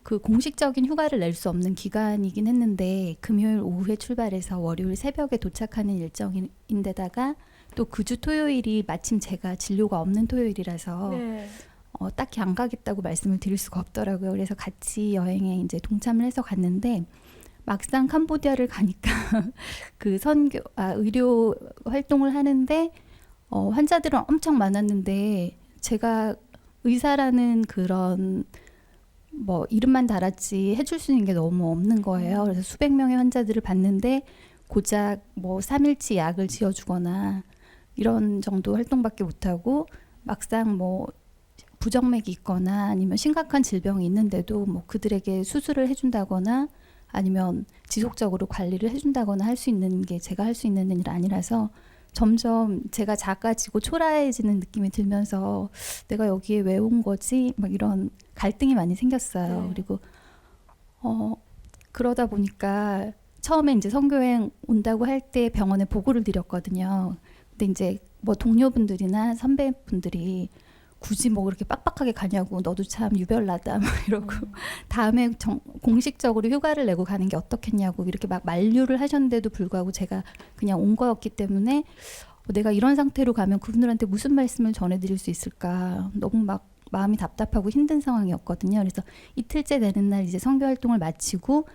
Speaker 10: 그 공식적인 휴가를 낼 수 없는 기간이긴 했는데 금요일 오후에 출발해서 월요일 새벽에 도착하는 일정인데다가 또 그 주 토요일이 마침 제가 진료가 없는 토요일이라서
Speaker 1: 네.
Speaker 10: 딱히 안 가겠다고 말씀을 드릴 수가 없더라고요. 그래서 같이 여행에 이제 동참을 해서 갔는데 막상 캄보디아를 가니까 그 의료 활동을 하는데 환자들은 엄청 많았는데 제가 의사라는 그런 이름만 달았지 해줄 수 있는 게 너무 없는 거예요. 그래서 수백 명의 환자들을 봤는데 고작 3일치 약을 지어주거나 이런 정도 활동밖에 못하고 막상 부정맥이 있거나 아니면 심각한 질병이 있는데도 그들에게 수술을 해준다거나 아니면 지속적으로 관리를 해준다거나 할 수 있는 게 제가 할 수 있는 일 아니라서 점점 제가 작아지고 초라해지는 느낌이 들면서 내가 여기에 왜 온 거지? 이런 갈등이 많이 생겼어요.
Speaker 1: 네.
Speaker 10: 그리고 그러다 보니까 처음에 이제 선교여행 온다고 할 때 병원에 보고를 드렸거든요. 근데 이제 동료분들이나 선배분들이 굳이 그렇게 빡빡하게 가냐고 너도 참 유별나다 이러고 다음에 공식적으로 휴가를 내고 가는 게 어떻겠냐고 이렇게 막 만류를 하셨는데도 불구하고 제가 그냥 온 거였기 때문에 내가 이런 상태로 가면 그분들한테 무슨 말씀을 전해드릴 수 있을까 너무 마음이 답답하고 힘든 상황이었거든요. 그래서 이틀째 되는 날 이제 선교 활동을 마치고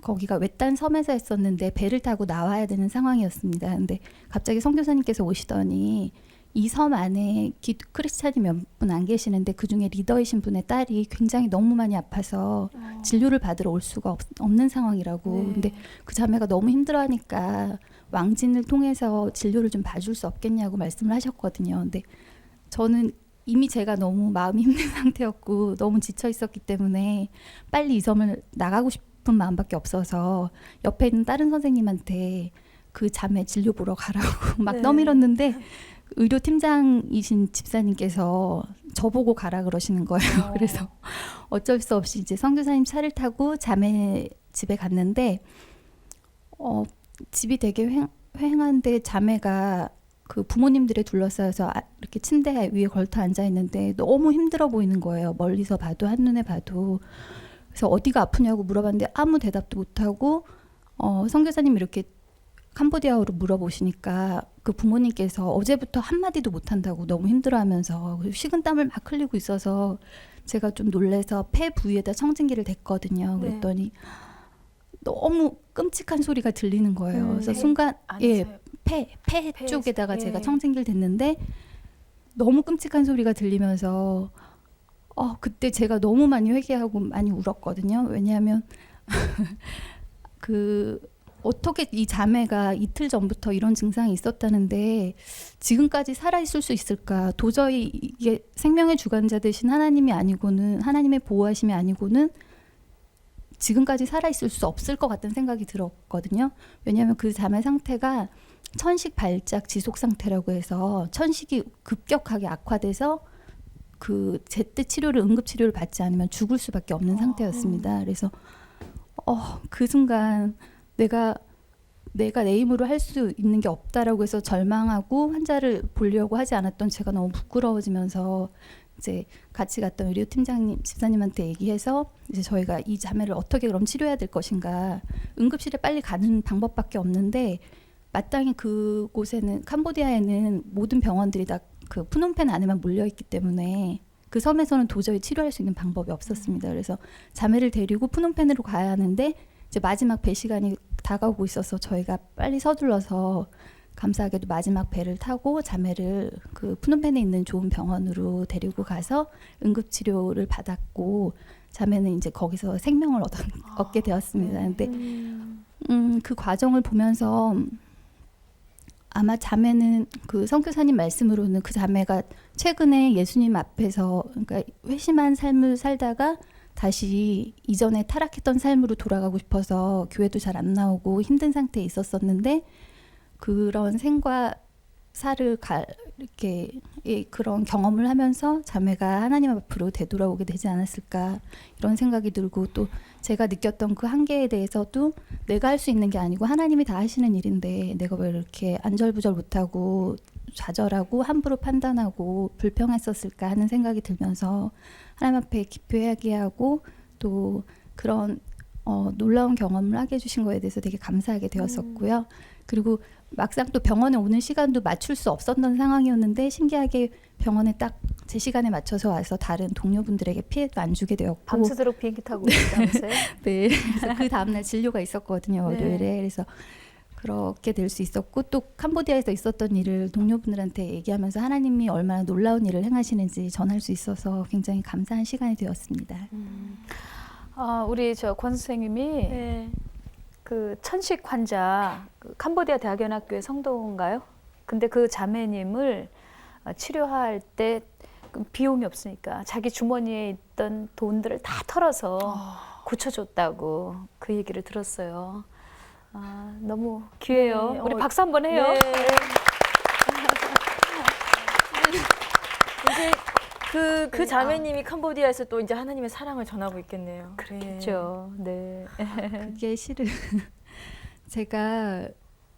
Speaker 10: 거기가 외딴 섬에서 했었는데 배를 타고 나와야 되는 상황이었습니다. 근데 갑자기 선교사님께서 오시더니 이 섬 안에 크리스찬이 몇 분 안 계시는데 그중에 리더이신 분의 딸이 굉장히 너무 많이 아파서 진료를 받으러 올 수가 없는 상황이라고.
Speaker 1: 네.
Speaker 10: 근데 그 자매가 너무 힘들어하니까 왕진을 통해서 진료를 좀 봐줄 수 없겠냐고 말씀을 하셨거든요. 근데 저는 이미 제가 너무 마음이 힘든 상태였고 너무 지쳐 있었기 때문에 빨리 이 섬을 나가고 싶은 마음밖에 없어서 옆에 있는 다른 선생님한테 그 자매 진료 보러 가라고 막
Speaker 1: 네.
Speaker 10: 떠밀었는데 의료팀장이신 집사님께서 저보고 가라 그러시는 거예요. 그래서 어쩔 수 없이 이제 선교사님 차를 타고 자매 집에 갔는데 집이 되게 휑한데 자매가 그 부모님들에 둘러싸여서 이렇게 침대 위에 걸터 앉아 있는데 너무 힘들어 보이는 거예요. 멀리서 봐도 한눈에 봐도. 그래서 어디가 아프냐고 물어봤는데 아무 대답도 못하고 선교사님이 이렇게 캄보디아어로 물어보시니까 그 부모님께서 어제부터 한마디도 못한다고 너무 힘들어하면서 식은땀을 막 흘리고 있어서 제가 좀 놀래서 폐 부위에다 청진기를 댔거든요. 그랬더니 너무 끔찍한 소리가 들리는 거예요. 그래서 순간 폐 쪽에다가 제가 청진기를 댔는데 너무 끔찍한 소리가 들리면서 그때 제가 너무 많이 회개하고 많이 울었거든요. 왜냐하면 어떻게 이 자매가 이틀 전부터 이런 증상이 있었다는데 지금까지 살아있을 수 있을까? 도저히 이게 생명의 주관자 되신 하나님이 아니고는, 하나님의 보호하심이 아니고는 지금까지 살아있을 수 없을 것 같다는 생각이 들었거든요. 왜냐하면 그 자매 상태가 천식 발작 지속 상태라고 해서 천식이 급격하게 악화돼서 그 제때 치료를, 응급 치료를 받지 않으면 죽을 수밖에 없는 상태였습니다. 그래서 그 순간 내가 내 힘으로 할 수 있는 게 없다라고 해서 절망하고 환자를 보려고 하지 않았던 제가 너무 부끄러워지면서 이제 같이 갔던 의료 팀장님, 집사님한테 얘기해서 이제 저희가 이 자매를 어떻게 그럼 치료해야 될 것인가. 응급실에 빨리 가는 방법밖에 없는데 마땅히 그곳에는, 캄보디아에는 모든 병원들이 다 그 프놈펜 안에만 몰려 있기 때문에 그 섬에서는 도저히 치료할 수 있는 방법이 없었습니다. 그래서 자매를 데리고 프놈펜으로 가야 하는데 이제 마지막 배 시간이 다가오고 있어서 저희가 빨리 서둘러서 감사하게도 마지막 배를 타고 자매를 그 프놈펜에 있는 좋은 병원으로 데리고 가서 응급 치료를 받았고 자매는 이제 거기서 생명을 얻게 되었습니다. 근데 그 과정을 보면서 아마 자매는 그 선교사님 말씀으로는 그 자매가 최근에 예수님 앞에서 그러니까 회심한 삶을 살다가 다시 이전에 타락했던 삶으로 돌아가고 싶어서 교회도 잘 안 나오고 힘든 상태에 있었었는데 그런 생과 사를 이렇게 그런 경험을 하면서 자매가 하나님 앞으로 되돌아오게 되지 않았을까 이런 생각이 들고 또 제가 느꼈던 그 한계에 대해서도 내가 할 수 있는 게 아니고 하나님이 다 하시는 일인데 내가 왜 이렇게 안절부절 못하고 좌절하고 함부로 판단하고 불평했었을까 하는 생각이 들면서 하나님 앞에 기표하게 하고 또 그런 놀라운 경험을 하게 해주신 거에 대해서 되게 감사하게 되었었고요. 그리고 막상 또 병원에 오는 시간도 맞출 수 없었던 상황이었는데 신기하게 병원에 딱 제 시간에 맞춰서 와서 다른 동료분들에게 피해도 안 주게 되었고
Speaker 3: 밤새도록 비행기 타고 오셨다면서요?
Speaker 10: 네. 그래서 그 다음날 진료가 있었거든요. 월요일에. 그래서 그렇게 될 수 있었고 또 캄보디아에서 있었던 일을 동료분들한테 얘기하면서 하나님이 얼마나 놀라운 일을 행하시는지 전할 수 있어서 굉장히 감사한 시간이 되었습니다.
Speaker 3: 우리 권 선생님이 그 천식 환자 그 캄보디아 대학연합교회 성도인가요? 근데 그 자매님을 치료할 때 비용이 없으니까 자기 주머니에 있던 돈들을 다 털어서 고쳐줬다고 그 얘기를 들었어요. 너무 귀해요.
Speaker 1: 네,
Speaker 3: 우리 박수 한번 해요.
Speaker 1: 네. 이제 그 자매님이 캄보디아에서 또 이제 하나님의 사랑을 전하고 있겠네요.
Speaker 3: 그렇죠. 네.
Speaker 10: 그게 실은 제가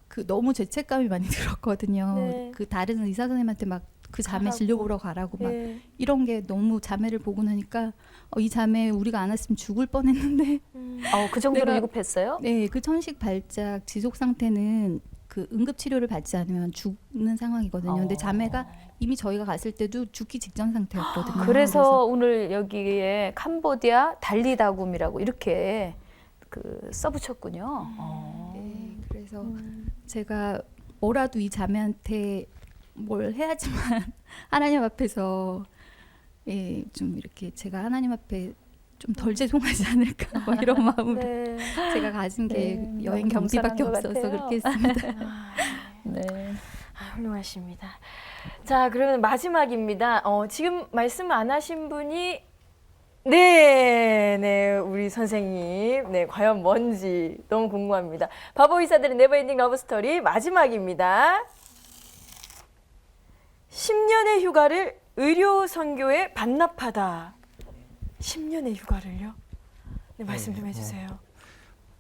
Speaker 10: 그 너무 죄책감이 많이 들었거든요.
Speaker 1: 네.
Speaker 10: 그 다른 의사 선생님한테 막 그 자매
Speaker 1: 가라고.
Speaker 10: 진료 보러 가라고 막
Speaker 1: 네.
Speaker 10: 이런 게 너무 자매를 보고 나니까 이 자매 우리가 안 왔으면 죽을 뻔했는데
Speaker 3: 그 정도로
Speaker 10: 내가-
Speaker 3: 위급했어요?
Speaker 10: 네, 그 천식 발작 지속 상태는 그 응급 치료를 받지 않으면 죽는 상황이거든요. 근데 자매가 이미 저희가 갔을 때도 죽기 직전 상태였거든요.
Speaker 3: 그래서 오늘 여기에 캄보디아 달리다굼이라고 이렇게 그 써붙였군요.
Speaker 10: 네, 그래서 제가 뭐라도 이 자매한테 뭘 해야지만 하나님 앞에서 좀 이렇게 제가 하나님 앞에 좀 덜 죄송하지 않을까 뭐 이런 마음으로
Speaker 1: 네.
Speaker 10: 제가 가진 게
Speaker 3: 네,
Speaker 10: 여행
Speaker 3: 너무
Speaker 10: 경비밖에
Speaker 3: 겸손한 것
Speaker 10: 없어서
Speaker 3: 같아요.
Speaker 10: 그렇게 했습니다.
Speaker 3: 네.
Speaker 1: 훌륭하십니다. 자, 그러면 마지막입니다. 지금 말씀 안 하신 분이 네, 우리 선생님. 네, 과연 뭔지 너무 궁금합니다. 바보 의사들의 네버엔딩 러브 스토리 마지막입니다. 10년의 휴가를 의료 선교에 반납하다. 10년의 휴가를요? 네, 말씀 좀 해주세요.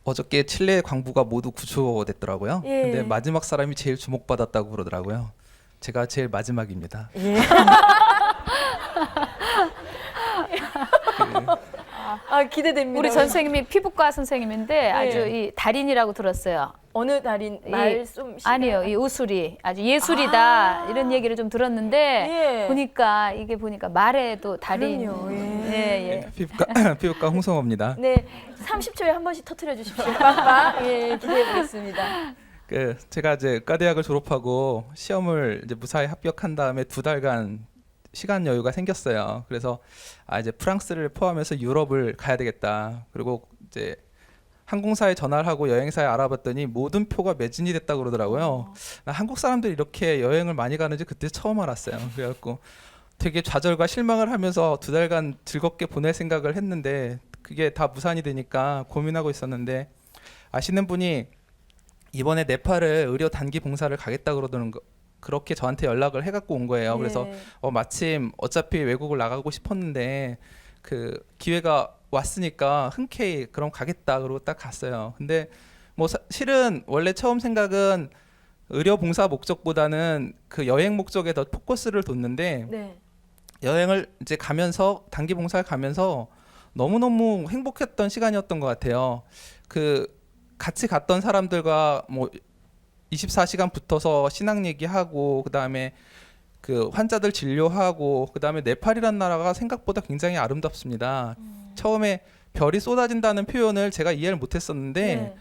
Speaker 11: 어저께 칠레 광부가 모두 구조됐더라고요.
Speaker 1: 예.
Speaker 11: 근데 마지막 사람이 제일 주목받았다고 그러더라고요.
Speaker 7: 제가 제일 마지막입니다.
Speaker 1: 예. 기대됩니다.
Speaker 3: 우리 전 선생님이 피부과 선생님인데 아주 이 달인이라고 들었어요.
Speaker 1: 어느 달인
Speaker 3: 이-
Speaker 1: 말씀
Speaker 3: 아니요, 이 우술이 아주 예술이다 이런 얘기를 좀 들었는데
Speaker 1: 예.
Speaker 3: 보니까 이게 보니까 말에도 달인.
Speaker 1: 그럼요.
Speaker 3: 예.
Speaker 7: 피부과 홍성호입니다.
Speaker 1: 네, 30초에 한 번씩 터트려 주십시오. 빵빵. 예, 기대해 보겠습니다.
Speaker 7: 제가 이제 의과대학을 졸업하고 시험을 이제 무사히 합격한 다음에 2달간 시간 여유가 생겼어요. 그래서 이제 프랑스를 포함해서 유럽을 가야 되겠다. 그리고 이제 항공사에 전화를 하고 여행사에 알아봤더니 모든 표가 매진이 됐다 그러더라고요. 나 한국 사람들이 이렇게 여행을 많이 가는지 그때 처음 알았어요. 그래갖고 되게 좌절과 실망을 하면서 2달간 즐겁게 보낼 생각을 했는데 그게 다 무산이 되니까 고민하고 있었는데 아시는 분이 이번에 네팔을 의료 단기 봉사를 가겠다 그러더는 거 그렇게 저한테 연락을 해갖고 온 거예요. 그래서 마침 어차피 외국을 나가고 싶었는데 그 기회가 왔으니까 흔쾌히 그럼 가겠다 그러고 딱 갔어요. 근데 뭐 실은 원래 처음 생각은 의료 봉사 목적보다는 그 여행 목적에 더 포커스를 뒀는데
Speaker 1: 네.
Speaker 7: 여행을 이제 가면서 단기 봉사를 가면서 너무너무 행복했던 시간이었던 것 같아요. 그 같이 갔던 사람들과 뭐 24시간 붙어서 신앙 얘기하고 그다음에 그 환자들 진료하고 그다음에 네팔이란 나라가 생각보다 굉장히 아름답습니다. 처음에 별이 쏟아진다는 표현을 제가 이해를 못했었는데
Speaker 1: 네.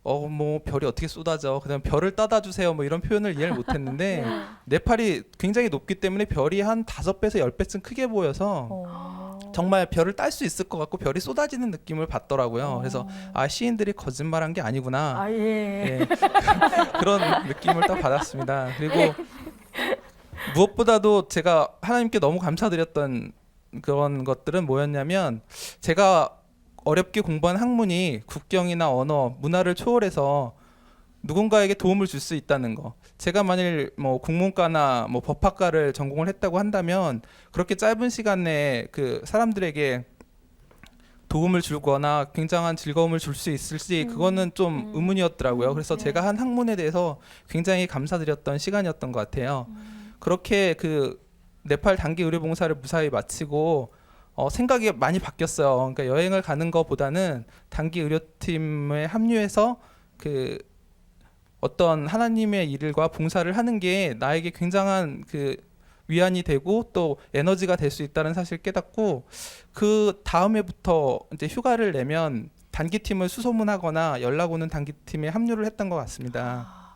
Speaker 7: 뭐 별이 어떻게 쏟아져? 그다음 별을 따다 주세요. 뭐 이런 표현을 이해를 못했는데
Speaker 1: 네.
Speaker 7: 네팔이 굉장히 높기 때문에 별이 한 5배에서 10배쯤 크게 보여서 정말 별을 딸 수 있을 것 같고 별이 쏟아지는 느낌을 받더라고요. 그래서 시인들이 거짓말한 게 아니구나.
Speaker 1: 예.
Speaker 7: 예. 그런 느낌을 딱 받았습니다. 그리고 무엇보다도 제가 하나님께 너무 감사드렸던 그런 것들은 뭐였냐면 제가 어렵게 공부한 학문이 국경이나 언어, 문화를 초월해서 누군가에게 도움을 줄 수 있다는 거. 제가 만일 뭐 국문과나 뭐 법학과를 전공을 했다고 한다면 그렇게 짧은 시간에 그 사람들에게 도움을 주거나 굉장한 즐거움을 줄 수 있을지 그거는 좀 의문이었더라고요. 그래서 제가 한 학문에 대해서 굉장히 감사드렸던 시간이었던 것 같아요. 그렇게 그 네팔 단기 의료봉사를 무사히 마치고 생각이 많이 바뀌었어요. 그러니까 여행을 가는 것보다는 단기 의료팀에 합류해서 그 어떤 하나님의 일과 봉사를 하는 게 나에게 굉장한 그 위안이 되고 또 에너지가 될 수 있다는 사실을 깨닫고 그 다음 해부터 이제 휴가를 내면 단기팀을 수소문하거나 연락 오는 단기팀에 합류를 했던 것 같습니다.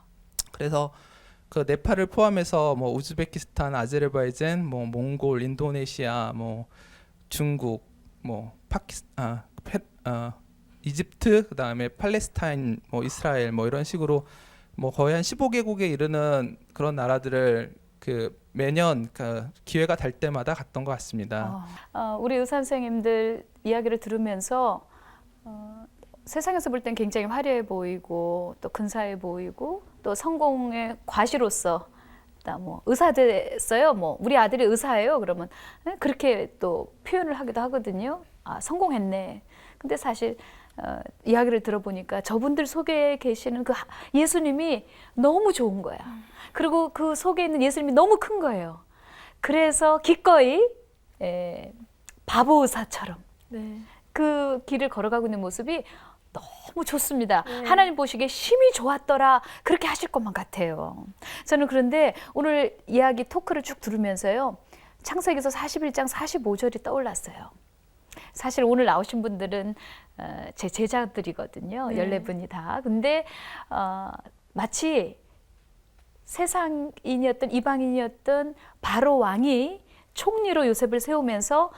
Speaker 7: 그래서 그 네팔을 포함해서 뭐 우즈베키스탄, 아제르바이잔, 뭐 몽골, 인도네시아, 뭐 중국, 뭐 이집트, 그다음에 팔레스타인, 뭐 이스라엘, 뭐 이런 식으로 뭐 거의 한 15개국에 이르는 그런 나라들을 그 매년 그 기회가 될 때마다 갔던 것 같습니다.
Speaker 3: 우리 의사 선생님들 이야기를 들으면서 세상에서 볼 땐 굉장히 화려해 보이고 또 근사해 보이고 또 성공의 과시로서 뭐 의사 됐어요. 뭐 우리 아들이 의사예요. 그러면 그렇게 또 표현을 하기도 하거든요. 성공했네. 근데 사실 이야기를 들어보니까 저분들 속에 계시는 그 예수님이 너무 좋은 거야. 그리고 그 속에 있는 예수님이 너무 큰 거예요. 그래서 기꺼이 바보 의사처럼 그 길을 걸어가고 있는 모습이 너무 좋습니다. 하나님 보시기에 심히 좋았더라. 그렇게 하실 것만 같아요. 저는 그런데 오늘 이야기 토크를 쭉 들으면서요. 창세기서 41장 45절이 떠올랐어요. 사실 오늘 나오신 분들은 제 제자들이거든요. 14분이 다. 근데 마치 세상인이었던 이방인이었던 바로 왕이 총리로 요셉을 세우면서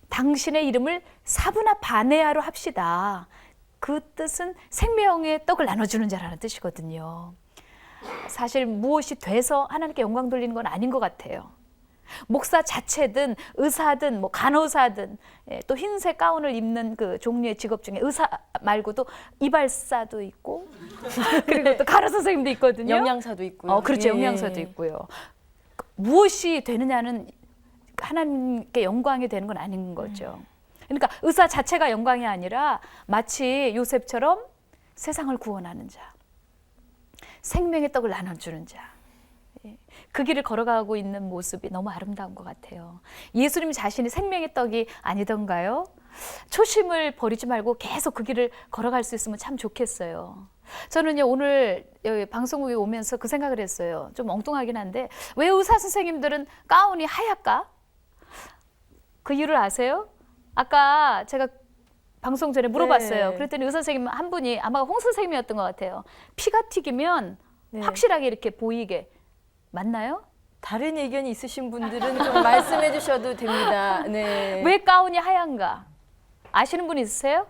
Speaker 3: 당신의 이름을 사브나 바네아로 합시다. 그 뜻은 생명의 떡을 나눠주는 자라는 뜻이거든요. 사실 무엇이 돼서 하나님께 영광 돌리는 건 아닌 것 같아요. 목사 자체든 의사든 뭐 간호사든 또 흰색 가운을 입는 그 종류의 직업 중에 의사 말고도 이발사도 있고 그리고 또 간호 선생님도 있거든요.
Speaker 1: 영양사도 있고요.
Speaker 3: 그렇죠. 영양사도 있고요. 무엇이 되느냐는 하나님께 영광이 되는 건 아닌 거죠. 그러니까 의사 자체가 영광이 아니라 마치 요셉처럼 세상을 구원하는 자, 생명의 떡을 나눠주는 자. 그 길을 걸어가고 있는 모습이 너무 아름다운 것 같아요. 예수님 자신이 생명의 떡이 아니던가요? 초심을 버리지 말고 계속 그 길을 걸어갈 수 있으면 참 좋겠어요. 저는요, 오늘 여기 방송국에 오면서 그 생각을 했어요. 좀 엉뚱하긴 한데, 왜 의사 선생님들은 가운이 하얗까? 그 이유를 아세요? 아까 제가 방송 전에 물어봤어요.
Speaker 1: 네.
Speaker 3: 그랬더니 의사 선생님 한 분이, 아마 홍 선생님이었던 것 같아요. 피가 튀기면
Speaker 1: 네.
Speaker 3: 확실하게 이렇게 보이게. 맞나요?
Speaker 1: 다른 의견이 있으신 분들은 좀 말씀해 주셔도 됩니다. 네.
Speaker 3: 왜 가운이 하얀가? 아시는 분 있으세요?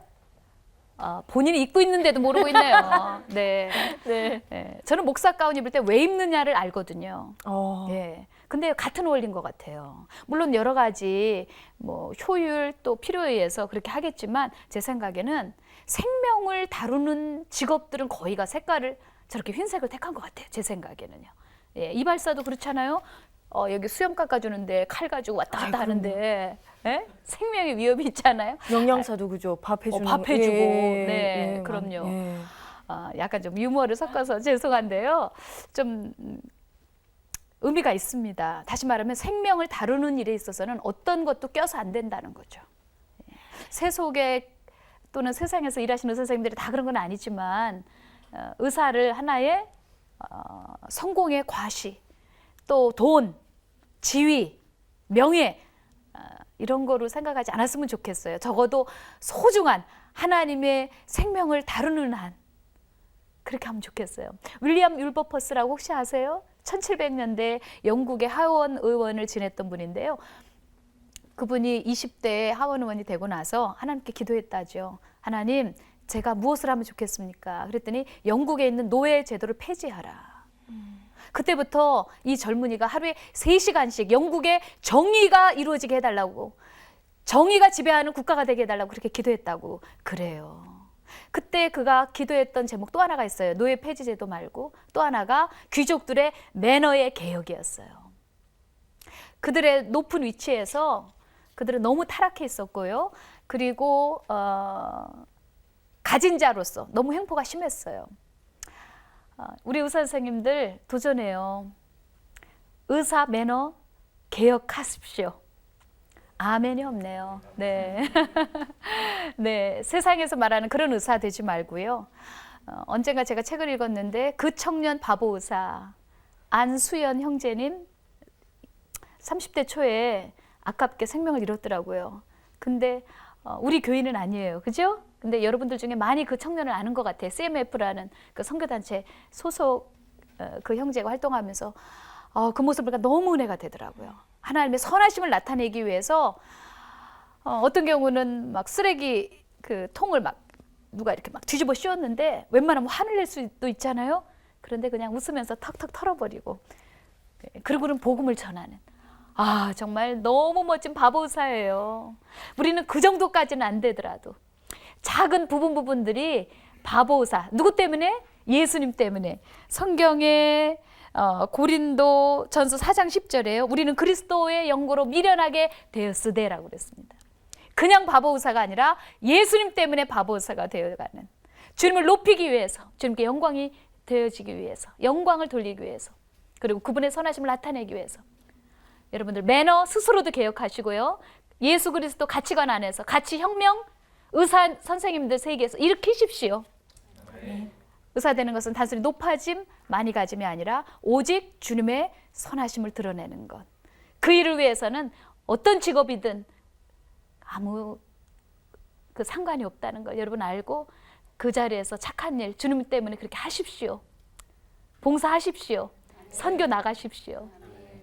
Speaker 3: 본인이 입고 있는데도 모르고 있네요. 네.
Speaker 1: 네.
Speaker 3: 네. 저는 목사 가운 입을 때 왜 입느냐를 알거든요.
Speaker 1: 어.
Speaker 3: 예. 근데 같은 원리인 것 같아요. 물론 여러 가지 뭐 효율 또 필요에 의해서 그렇게 하겠지만 제 생각에는 생명을 다루는 직업들은 거의가 색깔을 저렇게 흰색을 택한 것 같아요. 제 생각에는요. 예. 이발사도 그렇잖아요. 여기 수염 깎아주는데 칼 가지고 왔다 갔다 하는데 예? 생명의 위협이 있잖아요.
Speaker 1: 영양사도 그죠. 밥 해주는
Speaker 3: 밥 해주고.
Speaker 1: 예,
Speaker 3: 네,
Speaker 1: 예,
Speaker 3: 그럼요.
Speaker 1: 예.
Speaker 3: 약간 좀 유머를 섞어서 죄송한데요. 좀 의미가 있습니다. 다시 말하면 생명을 다루는 일에 있어서는 어떤 것도 껴서 안 된다는 거죠. 세속에 또는 세상에서 일하시는 의사 선생님들이 다 그런 건 아니지만 의사를 하나의 성공의 과시, 또 돈, 지위, 명예 이런 거로 생각하지 않았으면 좋겠어요. 적어도 소중한 하나님의 생명을 다루는 한 그렇게 하면 좋겠어요. 윌리엄 율버퍼스라고 혹시 아세요? 1700년대 영국의 하원 의원을 지냈던 분인데요. 그분이 20대에 하원 의원이 되고 나서 하나님께 기도했다죠. 하나님, 제가 무엇을 하면 좋겠습니까? 그랬더니 영국에 있는 노예 제도를 폐지하라. 그때부터 이 젊은이가 하루에 3시간씩 영국의 정의가 이루어지게 해달라고, 정의가 지배하는 국가가 되게 해달라고 그렇게 기도했다고 그래요. 그때 그가 기도했던 제목 또 하나가 있어요. 노예 폐지 제도 말고 또 하나가 귀족들의 매너의 개혁이었어요. 그들의 높은 위치에서 그들은 너무 타락해 있었고요. 그리고 가진 자로서 너무 횡포가 심했어요. 우리 의사 선생님들 도전해요. 의사 매너 개혁하십시오. 아멘이 없네요. 네. 네. 세상에서 말하는 그런 의사 되지 말고요. 언젠가 제가 책을 읽었는데 그 청년 바보 의사 안수연 형제님 30대 초에 아깝게 생명을 잃었더라고요. 근데 우리 교인은 아니에요. 그죠? 근데 여러분들 중에 많이 그 청년을 아는 것 같아요. CMF라는 그 선교단체 소속 그 형제가 활동하면서 그 모습을 보니까 너무 은혜가 되더라고요. 하나님의 선하심을 나타내기 위해서 어떤 경우는 막 쓰레기 그 통을 막 누가 이렇게 막 뒤집어 씌웠는데 웬만하면 화를 낼 수도 있잖아요. 그런데 그냥 웃으면서 턱턱 털어버리고 그리고는 복음을 전하는 정말 너무 멋진 바보 의사예요. 우리는 그 정도까지는 안 되더라도 작은 부분들이 바보 의사. 누구 때문에? 예수님 때문에. 성경에 고린도 전서 4장 10절에요. 우리는 그리스도의 영광으로 미련하게 되었으되라고 그랬습니다. 그냥 바보 의사가 아니라 예수님 때문에 바보 의사가 되어가는, 주님을 높이기 위해서, 주님께 영광이 되어지기 위해서, 영광을 돌리기 위해서, 그리고 그분의 선하심을 나타내기 위해서 여러분들 매너 스스로도 개혁하시고요. 예수 그리스도 가치관 안에서 가치 혁명 의사 선생님들 세계에서 일으키십시오. 의사 되는 것은 단순히 높아짐, 많이 가짐이 아니라 오직 주님의 선하심을 드러내는 것. 그 일을 위해서는 어떤 직업이든 아무 그 상관이 없다는 걸 여러분 알고 그 자리에서 착한 일, 주님 때문에 그렇게 하십시오. 봉사하십시오. 선교 나가십시오.